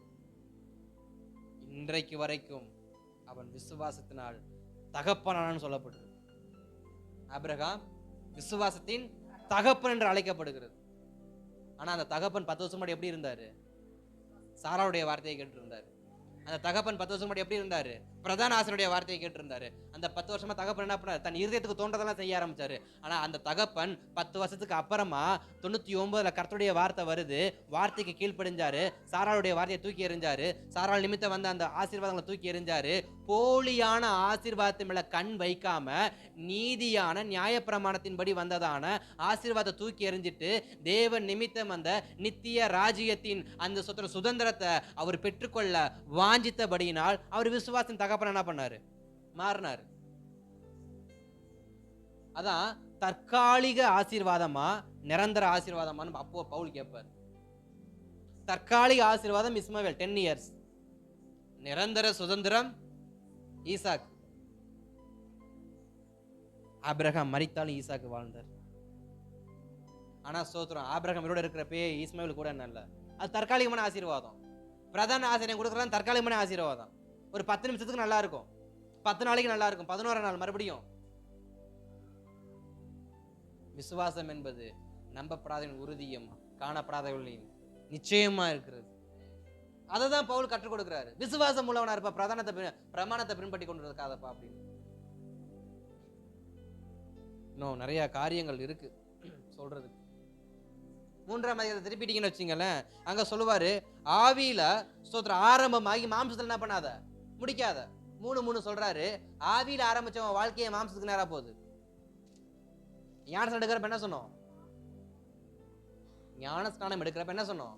இன்றைக்கு வரைக்கும் அவன் விசுவாசத்தினால் தகப்பனான்னு சொல்லப்படுது. ஆபிரகாம் விசுவாசத்தின் தகப்பன் என்று அழைக்கப்படுகிறது. ஆனா அந்த தகப்பன் 10 வருஷம் முன்னாடி எப்படி இருந்தாரு? சாராளுடைய வார்த்தையை கேட்டு இருந்தாரு. அந்த தகப்பன் 10 வருஷம் முன்னாடி எப்படி இருந்தாரு? பிரதான ஆசிரியருடைய வார்த்தையை கேட்டு இருந்தாரு. அந்த 10 வருஷமா தகப்பன் என்ன பண்ணாரு? தன் இருதயத்துக்கு தோன்றதெல்லாம் செய்ய ஆரம்பிச்சாரு. ஆனா அந்த தகப்பன் 10 வருஷத்துக்கு அப்புறமா 99 கர்த்தருடைய வார்த்தை வருது, வார்த்தைக்கு கீழ்ப்படிஞ்சாரு, சாராளுடைய வார்த்தையை தூக்கி எறிஞ்சாரு, சாராள் நிமித்தம் வந்த அந்த ஆசீர்வாதங்களை தூக்கி எறிஞ்சாரு. போலியான ஆசீர்வாதத்தின் மேல கண் வைக்காம நீதியான நியாயப்பிரமாணத்தின்படி வந்ததான ஆசீர்வாதத்தை தூக்கி எறிஞ்சிட்டு தேவன் நிமித்தம் அந்த நித்திய ராஜ்யத்தின் அந்த சுதந்திரத்தை அவர் பெற்றுக்கொள்ள வாஞ்சித்தபடியினால் அவர் விசுவாசத்தின் தகப்பன் என்ன பண்ணாரு? மாறினாரு. அதான் தற்காலிக ஆசீர்வாதமா நிரந்தர ஆசீர்வாதமான்னு அப்போ பவுல் கேட்பார். தற்காலிக ஆசீர்வாதம் இஸ்மவேல் 10 இயர்ஸ், நிரந்தர சுதந்திரம் ஈசாக். ஆபிரகாம் மரித்தாலும் ஈசாக்கு வாழ்ந்தார். ஆனா ஸ்தோத்திரம் ஆபிரகாம் இவரோட இருக்கிறப்பே இஸ்மவேல் கூட என்ன இல்ல. அது தற்காலிகமான ஆசீர்வாதம். பிரதான ஆசிரியம் கொடுக்குறது தற்காலிகமான ஆசீர்வாதம். ஒரு 10 நிமிஷத்துக்கு நல்லா இருக்கும், 10 நாளைக்கு நல்லா இருக்கும், 11 நாள் மறுபடியும். விசுவாசம் என்பது நம்பப்படாதவன் உறுதியும் காணப்படாதவர்களின் நிச்சயமா இருக்கிறது. அதை தான் பவுல் கற்றுக் கொடுக்கிறாரு. விசுவாசம் உள்ளவனா இருப்பா, பிரமாணத்தை பின்பற்றி கொண்டு இருக்காதப்பா அப்படின்னு. இன்னும் நிறைய காரியங்கள் இருக்கு சொல்றதுக்கு. 3ஆம் அதிகாரத்தை திருப்பிட்டீங்கன்னு வச்சுங்களேன், அங்க சொல்லுவாரு ஆவியில ஸ்தோத்திரம் ஆரம்பமாகி மாம்சத்துல என்ன பண்ணாத முடிக்காத. 3:3 சொல்றாரு, ஆவியில ஆரம்பிச்சவன் வாழ்க்கையை மாம்சத்துக்கு நேரா போகுது. ஞானஸ்நானம் எடுக்கிறப்ப என்ன சொன்னோம்? ஞானஸ்நானம் எடுக்கிறப்ப என்ன சொன்னோம்?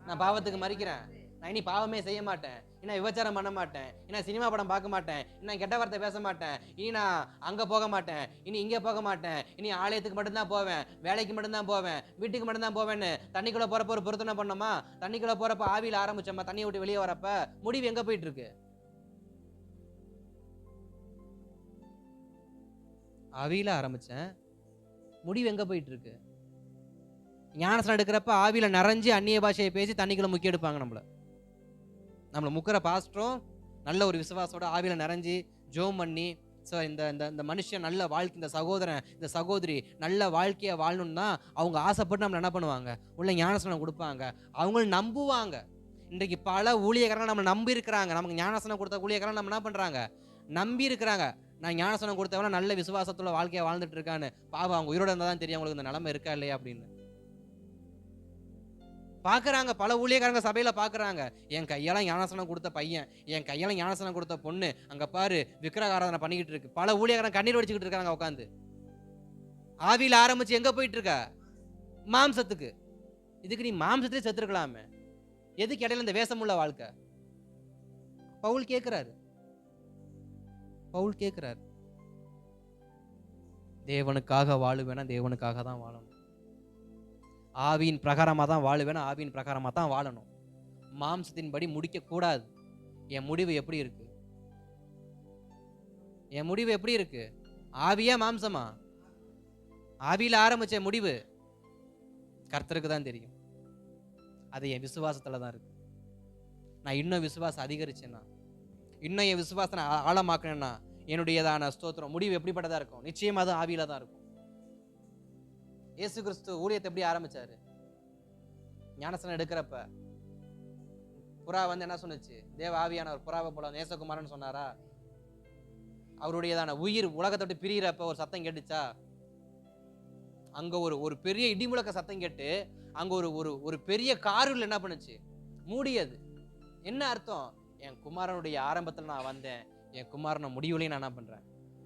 நான் பாவத்துக்கு மறிக்கிறேன், நான் இனி பாவமே செய்ய மாட்டேன், இனி விபச்சாரம் பண்ண மாட்டேன், இனி சினிமா படம் பார்க்க மாட்டேன், இனி கெட்ட வார்த்தை பேச மாட்டேன், இனி நான் அங்க போக மாட்டேன், இனி இங்க போக மாட்டேன், இனி ஆலயத்துக்கு மட்டும்தான் போவேன், வேலைக்கு மட்டும்தான் போவேன், வீட்டுக்கு மட்டும்தான் போவேன்னு தண்ணிக்குள்ள போறப்ப ஒரு பொருத்தனை பண்ணோமா? தண்ணிக்குள்ள போறப்ப ஆவியில ஆரம்பிச்சோமா, தண்ணியை விட்டு வெளியே வரப்ப முடிவு எங்க போயிட்டு இருக்கு? ஆவியில ஆரம்பிச்சேன், முடிவு எங்க போயிட்டு இருக்கு? ஞானஸ்நானம் எடுக்கிறப்ப ஆவியில நிறைஞ்சு அந்நிய பாஷையை பேசி தண்ணிக்குள்ள முக்கி எடுப்பாங்க. நம்மளை முக்கிற பாஸ்டரும் நல்ல ஒரு விசுவாசோட ஆவியில நிறைஞ்சி ஜோம் பண்ணி இந்த மனுஷன் நல்ல வாழ்க்கை, இந்த சகோதரன் இந்த சகோதரி நல்ல வாழ்க்கையை வாழணும்னா அவங்க ஆசைப்பட்டு நம்மளை என்ன பண்ணுவாங்க? உள்ள ஞானஸ்நானம் கொடுப்பாங்க, அவங்களும் நம்புவாங்க. இன்றைக்கு பல ஊழியக்காரங்க நம்ம நம்பி இருக்கிறாங்க. நமக்கு ஞானஸ்நானம் கொடுத்த ஊழியக்காரங்க நம்ம என்ன பண்றாங்க? நம்பி இருக்கிறாங்க. நான் ஞானஸ்நானம் கொடுத்தவன நல்ல விசுவாசத்துல வாழ்க்கையை வாழ்ந்துட்டு இருக்கான்னு. பாவம், அவங்க உயிரோட இருந்தா தான் தெரியும் அவங்களுக்கு இந்த நிலைமை இருக்கா இல்லையா அப்படின்னு பாக்குறாங்க. பல ஊழியக்காரங்க சபையில பாக்குறாங்க, என் கையால ஞானஸ்நானம் கொடுத்த பையன், என் கையால ஞானஸ்நானம் கொடுத்த பொண்ணு அங்க பாரு விக்கிரக ஆராதனை பண்ணிக்கிட்டு இருக்கு. பல ஊழியக்காரங்க கண்ணீர் வடிச்சுக்கிட்டு இருக்காங்க உட்காந்து. ஆவியில ஆரம்பிச்சு எங்க போயிட்டு இருக்க? மாம்சத்துக்கு. இதுக்கு நீ மாம்சத்திலே செத்துருக்கலாமே, எதுக்கு இடையில இந்த வேஷமுள்ள வாழ்க்கை? பவுல் கேட்கிறாரு. தேவனுக்காக வாழுவேனா தேவனுக்காக தான் வாழணும். ஆவியின் பிரகாரமா தான் வாழுவேனா ஆவியின் பிரகாரமா தான் வாழணும். மாம்சத்தின் படி முடிக்க கூடாது. என் முடிவு எப்படி இருக்கு? என் முடிவு எப்படி இருக்கு? ஆவியா மாம்சமா? ஆவியில ஆரம்பிச்ச முடிவு கர்த்தருக்கு தான் தெரியும். அது என் விசுவாசத்துல தான் இருக்கு. நான் இன்னும் விசுவாசம் அதிகரிச்சேன்னா, இன்னும் என் விசுவாசத்தை ஆழமாக்கினேன்னா, என்னுடையதான ஸ்தோத்திரம் முடிவு எப்படிப்பட்டதா இருக்கும்? நிச்சயமா அது ஆவியில தான் இருக்கும். இயேசு கிறிஸ்து ஊழியத்தை எப்படி ஆரம்பிச்சாரு? ஞானஸ்நானம் எடுக்கிறப்ப புறா வந்து என்ன சொன்னுச்சு? தேவ ஆவியானவர் புறாவை போல நேசகுமாரன் சொன்னாரா? அவருடையதான உயிர் உலகத்தை விட்டு பிரிகிறப்ப ஒரு சத்தம் கேட்டுச்சா? அங்க ஒரு பெரிய இடிமுழக்க சத்தம் கேட்டு அங்க ஒரு பெரிய காருல என்ன பண்ணுச்சு? மூடியது. என்ன அர்த்தம்? என் குமாரனுடைய ஆரம்பத்துல நான் வந்தேன், என் குமாரனை முடிவுலையும் நான் என்ன பண்றேன்?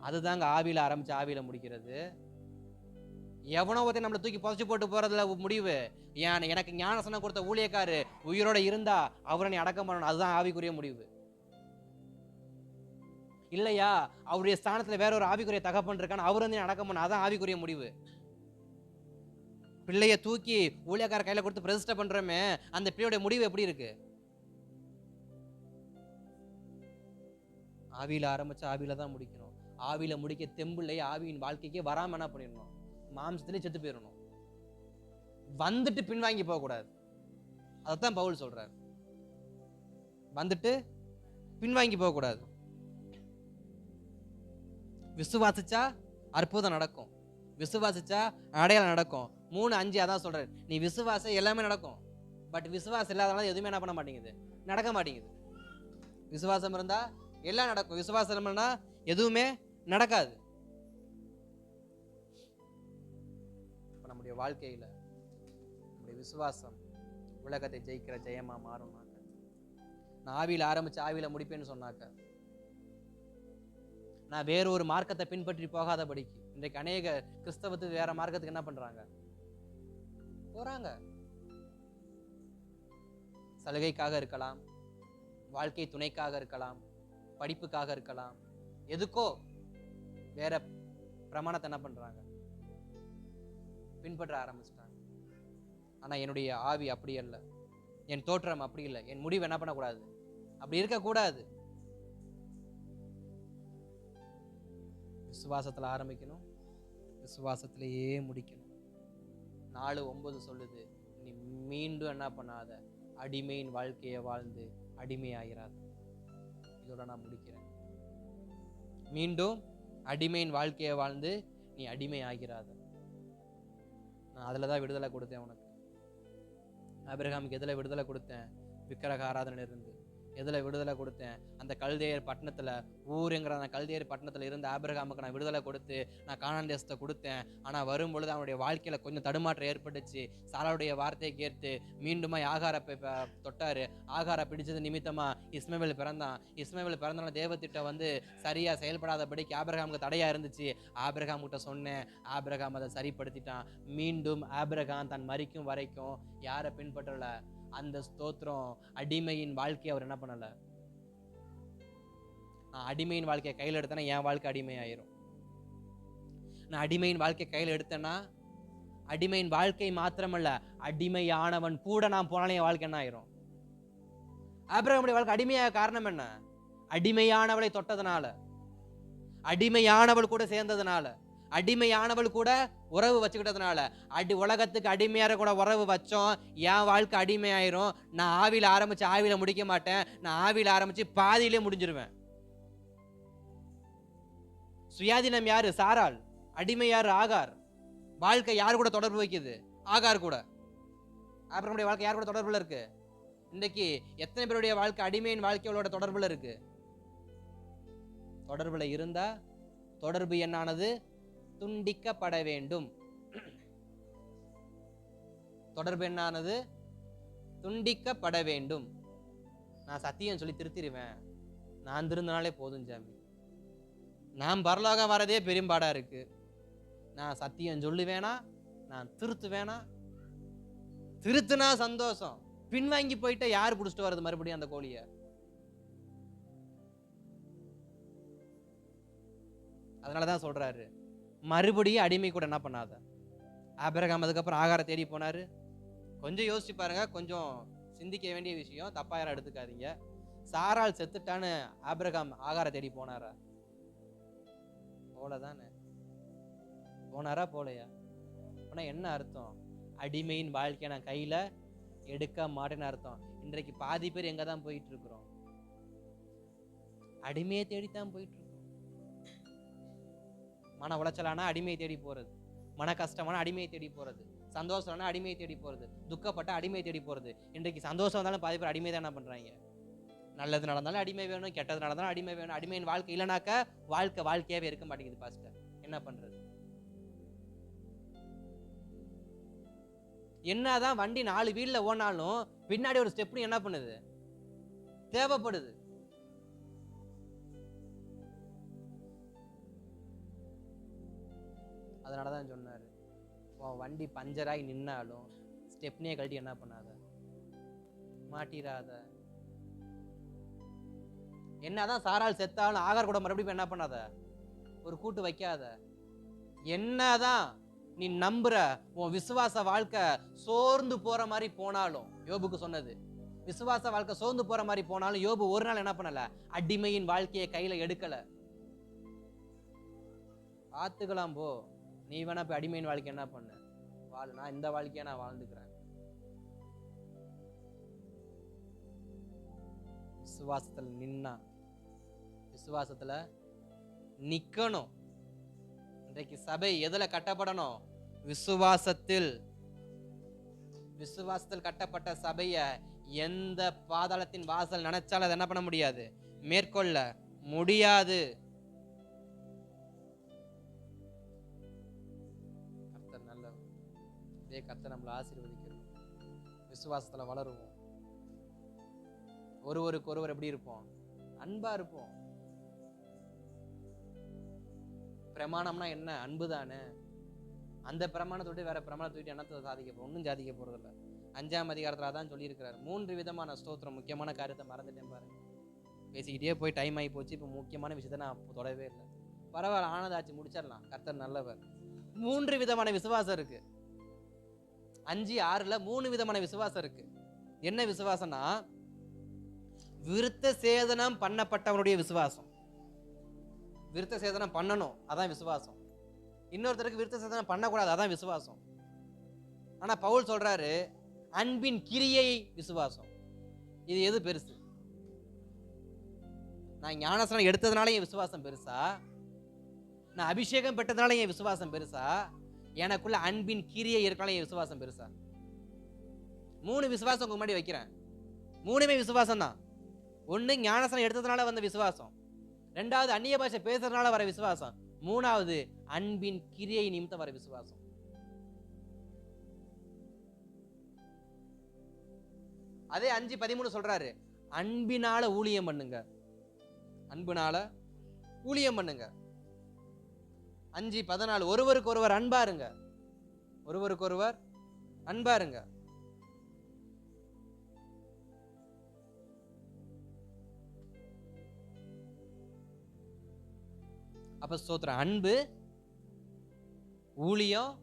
அதுதாங்க ஆவியில ஆரம்பிச்சு ஆவியில முடிக்கிறது. எவனோ ஒருத்தன் நம்மளை தூக்கி புதைச்சு போட்டு போறதுல முடிவு. எனக்கு ஞானஸ்நானம் கொடுத்த ஊழியக்காரு உயிரோட இருந்தா அவரை நீ அடக்கம் பண்ணணும், அதுதான் ஆவிக்குரிய முடிவு. இல்லையா அவருடைய ஸ்தானத்துல வேற ஒரு ஆவிக்குரிய தகப்பன் இருக்கான்னு அவர் வந்து அடக்கம் பண்ண, அதான் ஆவிக்குரிய முடிவு. பிள்ளைய தூக்கி ஊழியக்கார கையில கொடுத்து பிரதிஷ்டை பண்றோமே, அந்த பிள்ளையோட முடிவு எப்படி இருக்கு? ஆவியில ஆரம்பிச்சு ஆவியில தான் முடிக்கணும். ஆவியில முடிக்க தெம்பிள்ளை ஆவியின் வாழ்க்கைக்கே வராம என்ன பண்ணிடணும்? மாம்சத்திலே செத்து போயிடணும். வந்துட்டு பின்வாங்கி போக கூடாது. அதான் பவுல் சொல்றாரு. வந்துட்டு பின்வாங்கி போக கூடாது. விசுவாசிச்சா அற்புதம் நடக்கும், விசுவாசிச்சா அடையாளம் நடக்கும். 3:5 அதான் சொல்றாரு. நீ விசுவாச எல்லாமே நடக்கும். பட் விசுவாசம் இல்லாதனால எதுவுமே என்ன பண்ண மாட்டேங்குது? நடக்க மாட்டேங்குது. விசுவாசம் இருந்தா எல்லாம் நடக்கும், விசுவாசம் இல்லைன்னா எதுவுமே நடக்காது. நம்முடைய வாழ்க்கையில நம்முடைய விசுவாசம் உலகத்தை ஜெயிக்கிற ஜெயமா மாறும்னாக்க, நான் ஆவியில ஆரம்பிச்சு ஆவியில முடிப்பேன்னு சொன்னாக்க, நான் வேற ஒரு மார்க்கத்தை பின்பற்றி போகாதபடிக்கு இன்றைக்கு அநேக கிறிஸ்தவத்துக்கு வேற மார்க்கத்துக்கு என்ன பண்றாங்க? போறாங்க. சலுகைக்காக இருக்கலாம், வாழ்க்கை துணைக்காக இருக்கலாம், படிப்புக்காக இருக்கலாம், எதுக்கோ வேற பிரமாணத்தை என்ன பண்றாங்க? பின்பற்ற ஆரம்பிச்சிட்டாங்க. ஆனா என்னுடைய ஆவி அப்படி அல்ல, என் தோற்றம் அப்படி இல்லை, என் முடிவு என்ன பண்ணக்கூடாது? அப்படி இருக்கக்கூடாது. விசுவாசத்துல ஆரம்பிக்கணும், விசுவாசத்திலேயே முடிக்கணும். 4:9 சொல்லுது, நீ மீண்டும் என்ன பண்ணாத, அடிமையின் வாழ்க்கையை வாழ்ந்து அடிமையாகிறாத. இதோட நான் முடிக்கிறேன். மீண்டும் அடிமையின் வாழ்க்கையை வாழ்ந்து நீ அடிமையாகிறாத. நான் அதுலதான் விடுதலை கொடுத்தேன் உனக்கு. ஆபிரகாமுக்கு எதுல விடுதலை கொடுத்தேன்? விக்கிரக ஆராதனை இருந்து. எதுல விடுதலை கொடுத்தேன்? அந்த கல்தேயர் பட்டணத்துல, ஊருங்கிற அந்த கல்தேயர் பட்டணத்துல இருந்து ஆபிரகாமுக்கு நான் விடுதலை கொடுத்து நான் கானான் தேசத்தை கொடுத்தேன். ஆனா வரும் பொழுது அவனுடைய வாழ்க்கையில கொஞ்சம் தடுமாற்றம் ஏற்பட்டுச்சு. சாராளுடைய வார்த்தையை கேட்டு மீண்டுமா ஆகார தொட்டாரு. ஆகார பிடிச்சது நிமித்தமா இஸ்மவேல் பிறந்தான். இஸ்மவேல் பிறந்தாலும் தேவத்திட்டம் வந்து சரியா செயல்படாதபடிக்கு ஆபிரகாமுக்கு தடையா இருந்துச்சு. ஆபிரகாம் கிட்ட சொன்னேன், ஆபிரகாம் அதை சரிப்படுத்திட்டான். மீண்டும் ஆபிரகாம் தன் மரிக்கும் வரைக்கும் யாரை பின்பற்றல? அந்த ஸ்தோத்திரம் அடிமையின் வாழ்க்கையை அவர் என்ன பண்ணல? நான் அடிமையின் வாழ்க்கையை கையில் எடுத்தேன்னா என் வாழ்க்கை அடிமை ஆயிரும். நான் அடிமையின் வாழ்க்கையை கையில் எடுத்தேன்னா அடிமையின் வாழ்க்கை மாத்திரமல்ல, அடிமையானவன் கூட நான் போனாலும் என் வாழ்க்கை என்ன ஆயிரும்? ஆபிரகாமுடைய வாழ்க்கை அடிமையாக காரணம் என்ன? அடிமையானவளை தொட்டதுனால, அடிமையானவள் கூட சேர்ந்ததுனால, அடிமையானவள் கூட உறவு வச்சுக்கிட்டதுனால. உலகத்துக்கு அடிமையார கூட உறவு வச்சோம், என் வாழ்க்கை அடிமையாயிரும். நான் ஆவியில ஆரம்பிச்சு ஆவியில முடிக்க மாட்டேன், நான் ஆவியில ஆரம்பிச்சு பாதியிலே முடிஞ்சிருவேன். சுயாதீனம் யாரு? சாராள். அடிமை யாரு? ஆகார். வாழ்க்கை யாரு கூட தொடர்பு வைக்குது? ஆகார் கூட. ஆபிரகாமுடைய வாழ்க்கை யார் கூட தொடர்புல இருக்கு? இன்னைக்கு எத்தனை பேருடைய வாழ்க்கை அடிமையின் வாழ்க்கையோட தொடர்புல இருக்கு? தொடர்புல இருந்தா தொடர்பு என்னானது? துண்டிக்கப்பட வேண்டும். தொடர்பு என்னானது? துண்டிக்கப்பட வேண்டும். நான் சத்தியம் சொல்லி திருத்திடுவேன், நான் திருந்தினாலே போதும் சாமி, நான் பரலோகம் வரதே பெரும்பாடா இருக்கு, நான் சத்தியம் சொல்லுவேனா, நான் திருத்துவேனா? திருத்துனா சந்தோஷம், பின்வாங்கி போயிட்டா யார் புடிச்சிட்டு வர்றது மறுபடியும் அந்த கோழிய? அதனாலதான் சொல்றாரு, மறுபடியும் அடிமை கூட என்ன பண்ணாத. ஆபிரகாம் அதுக்கப்புறம் ஆகார தேடி போனாரு. கொஞ்சம் யோசிச்சு பாருங்க, கொஞ்சம் சிந்திக்க வேண்டிய விஷயம், தப்பா யாரும் எடுத்துக்காதீங்க. சாராள் செத்துட்டான்னு ஆபிரகாம் ஆகார தேடி போனாரா? போலதானே. போனாரா போலையா? ஆனா என்ன அர்த்தம்? அடிமையின் வாழ்க்கையை நான் கையில எடுக்க மாட்டேன்னு அர்த்தம். இன்றைக்கு பாதி பேர் எங்க தான் போயிட்டு இருக்கிறோம்? அடிமையை தேடித்தான் போயிட்டு இருக்கோம். மன உளைச்சலானா அடிமையை தேடி போறது, மன கஷ்டமான அடிமையை தேடி போறது, சந்தோஷம்னா அடிமையை தேடி போறது, துக்கப்பட்ட அடிமையை தேடி போறது. இன்றைக்கு சந்தோஷம் வந்தாலும் பாதி பேர் அடிமை தான் என்ன பண்றாங்க? நல்லது நடந்தாலும் அடிமை வேணும், கெட்டது நடந்தாலும் அடிமை வேணும். அடிமையின் வாழ்க்கை இல்லைனாக்க வாழ்க்கையாவே இருக்க மாட்டேங்குது பாஸ்டர். என்ன பண்றது? என்னதான் வண்டி 4 வீல்ல ஓனாலும் பின்னாடி ஒரு ஸ்டெப்னு என்ன பண்ணுது? தேவைப்படுது. அதனாலதான் சொன்னாரு, உன் வண்டி பஞ்சராகி நின்னாலும் ஸ்டெப்னியை கழட்டி என்ன பண்ணாத, மாட்டிராத. என்னதான் சாரால் செத்தாலும் ஆகார் கூட மறுபடியும் என்ன பண்ணாத, ஒரு கூட்டு வைக்காத. என்னதான் நீ நம்புற உன் விசுவாச வாழ்க்கை சோர்ந்து போற மாதிரி போனாலும், யோபுக்கு சொன்னது, விசுவாச வாழ்க்கை சோர்ந்து போற மாதிரி போனாலும் யோபு ஒரு நாள் என்ன பண்ணல? அடிமையின் வாழ்க்கையை கையில எடுக்கல. பார்த்துக்கலாம் போ, நீ வேணா போய் அடிமையின் வாழ்க்கை என்ன பண்ண வாழ், நான் இந்த வாழ்க்கையை நான் வாழ்ந்துக்கிறேன். விசுவாசத்துல நின்னா, விசுவாசத்துல நிக்கணும். இன்றைக்கு சபை எதுல கட்டப்படணும்? விசுவாசத்தில். விசுவாசத்தில் கட்டப்பட்ட சபைய எந்த பாதாளத்தின் வாசல் நினைச்சாலும் அதை என்ன பண்ண முடியாது? மேற்கொள்ள முடியாது. கர்த்தர் நல்லவர். இதே கர்த்தர் நம்மளை ஆசீர்வதிக்கிறோம். விசுவாசத்துல வளருவோம். ஒருவருக்கு ஒருவர் எப்படி இருப்போம்? அன்பா இருப்போம். பிரமாணம்னா என்ன? அன்பு தானே. அந்த பிரமாணத்தோடு வேற பிரமாணத்தோடு என்னத்தை சாதிக்க போறோம்? ஒன்றும் சாதிக்க போறது இல்லை. 5ஆம் அதிகாரத்துல தான் சொல்லியிருக்கிறார். 3 விதமான ஸ்தோத்திரம். முக்கியமான காரியத்தை மறந்துட்டேன் பாருங்க. பேசிக்கிட்டே போய் டைம் ஆகி போச்சு. இப்போ முக்கியமான விஷயத்த நான் தொடவே இல்லை. பரவாயில்ல, ஆனதாச்சு, முடிச்சிடலாம். கர்த்தர் நல்லவர். 3 விதமான விசுவாசம் இருக்கு. 5, 6ல் 3 விதமான விசுவாசம் இருக்கு. என்ன விசுவாசம்னா, விருத்த சேதனம் பண்ணப்பட்டவனுடைய விசுவாசம். விருத்த சேதனம் பண்ணணும், அதான் விசுவாசம். இன்னொருத்தருக்கு விருத்த சேதனம் பண்ணக்கூடாது, அதான் விசுவாசம். ஆனா பவுல் சொல்றாரு, அன்பின் கிரியை விசுவாசம். இது எது பெருசு? நான் ஞானஸ்நானம் எடுத்ததுனால என் விசுவாசம் பெருசா? நான் அபிஷேகம் பெற்றதுனால என் விசுவாசம் பெருசா? எனக்குள்ள அன்பின் கிரியை இருக்கனால என் விசுவாசம் பெருசா? 3 விசுவாசம் உங்க முன்னாடி வைக்கிறேன். 3மே விசுவாசம் தான். 1 ஞானஸ்நானம் எடுத்ததுனால வந்த விசுவாசம், 2வது அந்நிய பாஷை பேசுறதுனால வர விசுவாசம், 3வது அன்பின் கிரியை நிமித்தம் வர விசுவாசம். அதே 5:13 சொல்றாரு, அன்பினால ஊழியம் பண்ணுங்க. அன்பினால ஊழியம் பண்ணுங்க. 5:14 ஒருவருக்கு ஒருவர் அன்பா இருங்க. ஒருவருக்கு ஒருவர் அன்பா இருங்க. அப்ப ஸ்தோத்திரம். அன்பு, ஊழியம்,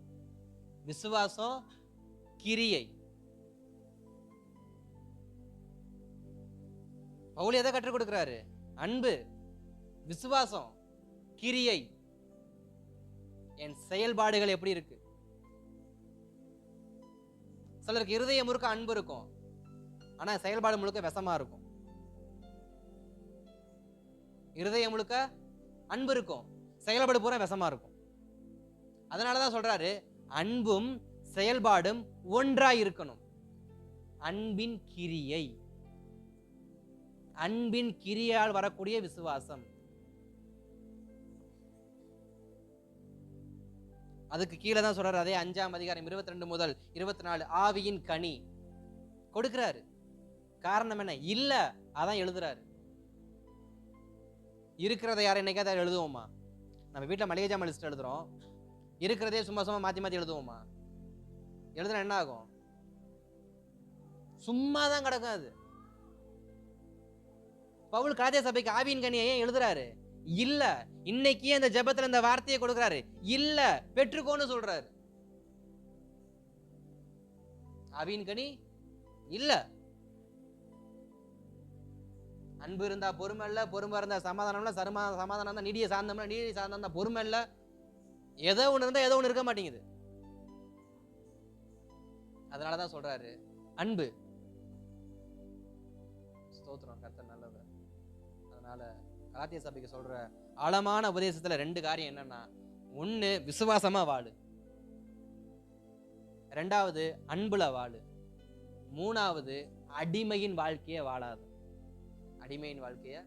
விசுவாசம், கிரியை. பவுல் எதை கற்றுக் கொடுக்கிறாரு? அன்பு, விசுவாசம், கிரியை. என் செயல்பாடுகள் எப்படி இருக்கு? சிலருக்கு இருதயம் முழுக்க அன்பு இருக்கும், ஆனா செயல்பாடு முழுக்க விஷமா இருக்கும். இருதயம் முழுக்க அன்பு இருக்கும், செயல்பாடு பூரா விஷமா இருக்கும். அதனாலதான் சொல்றாரு, அன்பும் செயல்பாடும் ஒன்றாய் இருக்கணும். அன்பின் கிரியை, அன்பின் கிரியால் வரக்கூடிய விசுவாசம். அதுக்கு கீழே தான் சொல்றாரு, அதே 5ஆம் அதிகாரம் 22 முதல் 24 ஆவியின் கனி கொடுக்கிறாரு. காரணம் என்ன? இல்ல, அதான் எழுதுறாரு. இருக்கிறத யாரும் என்னைக்காவது எழுதுவோமா? நம்ம வீட்டில் மளிகை ஜாமான் லிஸ்ட் எழுதுறோம், இருக்கிறதே சும்மா சும்மா மாத்தி மாத்தி எழுதுவோமா? எழுதுனா என்ன ஆகும்? சும்மா தான் கிடக்கும் அது. பவுல் கலாத்திய சபைக்கு ஆவியின் கனியை ஏன் எழுதுறாரு? இல்ல, இன்னைக்கு அந்த ஜெபத்துல இந்த வார்த்தையை கொடுக்கிறாரு. இல்ல, பெற்றுக்கோன்னு சொல்றாரு. ஆவியின் கனி இல்ல. அன்பு இருந்தா பொறுமை இல்லை, பொறுமை இருந்தா சமாதானம் இல்லை, சமாதானம் இருந்தா நீடிய சாந்தம் இல்லை, நீடிய சாந்தம் இருந்தா பொறுமை இல்லை. ஏதோ ஒன்று இருந்தா ஏதோ ஒன்று இருக்க மாட்டேங்குது. அதனாலதான் சொல்றாரு அன்பு. ஸ்தோத்திரம், கர்த்தர் நல்லவர். அதனால கலாத்திய சபைக்கு சொல்ற ஆழமான உபதேசத்துல 2 காரியம் என்னன்னா, ஒண்ணு விசுவாசமா வாழு, 2வது அன்புல வாழு, 3வது அடிமையின் வாழ்க்கைய வாழாது. அடிமையின் வாழ்க்கைய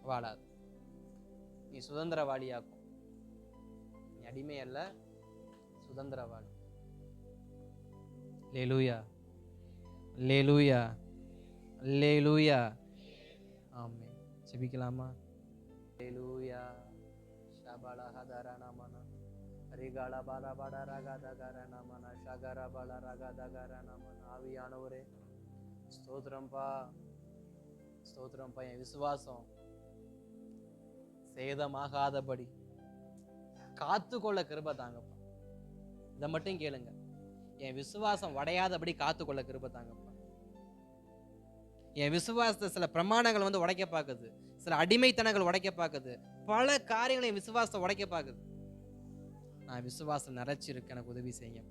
வாழாது. நீ சுதந்திரவாளியாக்கும். நீ அடிமை அல்ல, சுதந்திரவாளி. அல்லேலூயா, அல்லேலூயா, அல்லேலூயா. ஆமென். ஜெபிக்கலாமா? அல்லேலூயா. ஷபல ஹதரனமன ரிகல பலபட ரகதகரனமன ஷகர பல ரகதகரனமன. ஆவியானவரே ஸ்தோத்திரம்பா, ஸ்தோத்திரம்பா. என் விசுவாசம் சேதமாகாதபடி காத்துக்கொள்ள கிருபை தாங்கப்பா. இதை மட்டும் கேளுங்க. என் விசுவாசம் உடையாதபடி காத்துக்கொள்ள கிருபை தாங்கப்பா. என் விசுவாசத்தை சில பிரமாணங்கள் வந்து உடைக்க பார்க்குது, சில அடிமைத்தனங்கள் உடைக்க பார்க்குது, பல காரியங்களை என் விசுவாசத்தை உடைக்க பார்க்குது. நான் விசுவாசம் நிறைச்சிருக்கு, எனக்கு உதவி செய்யுங்க.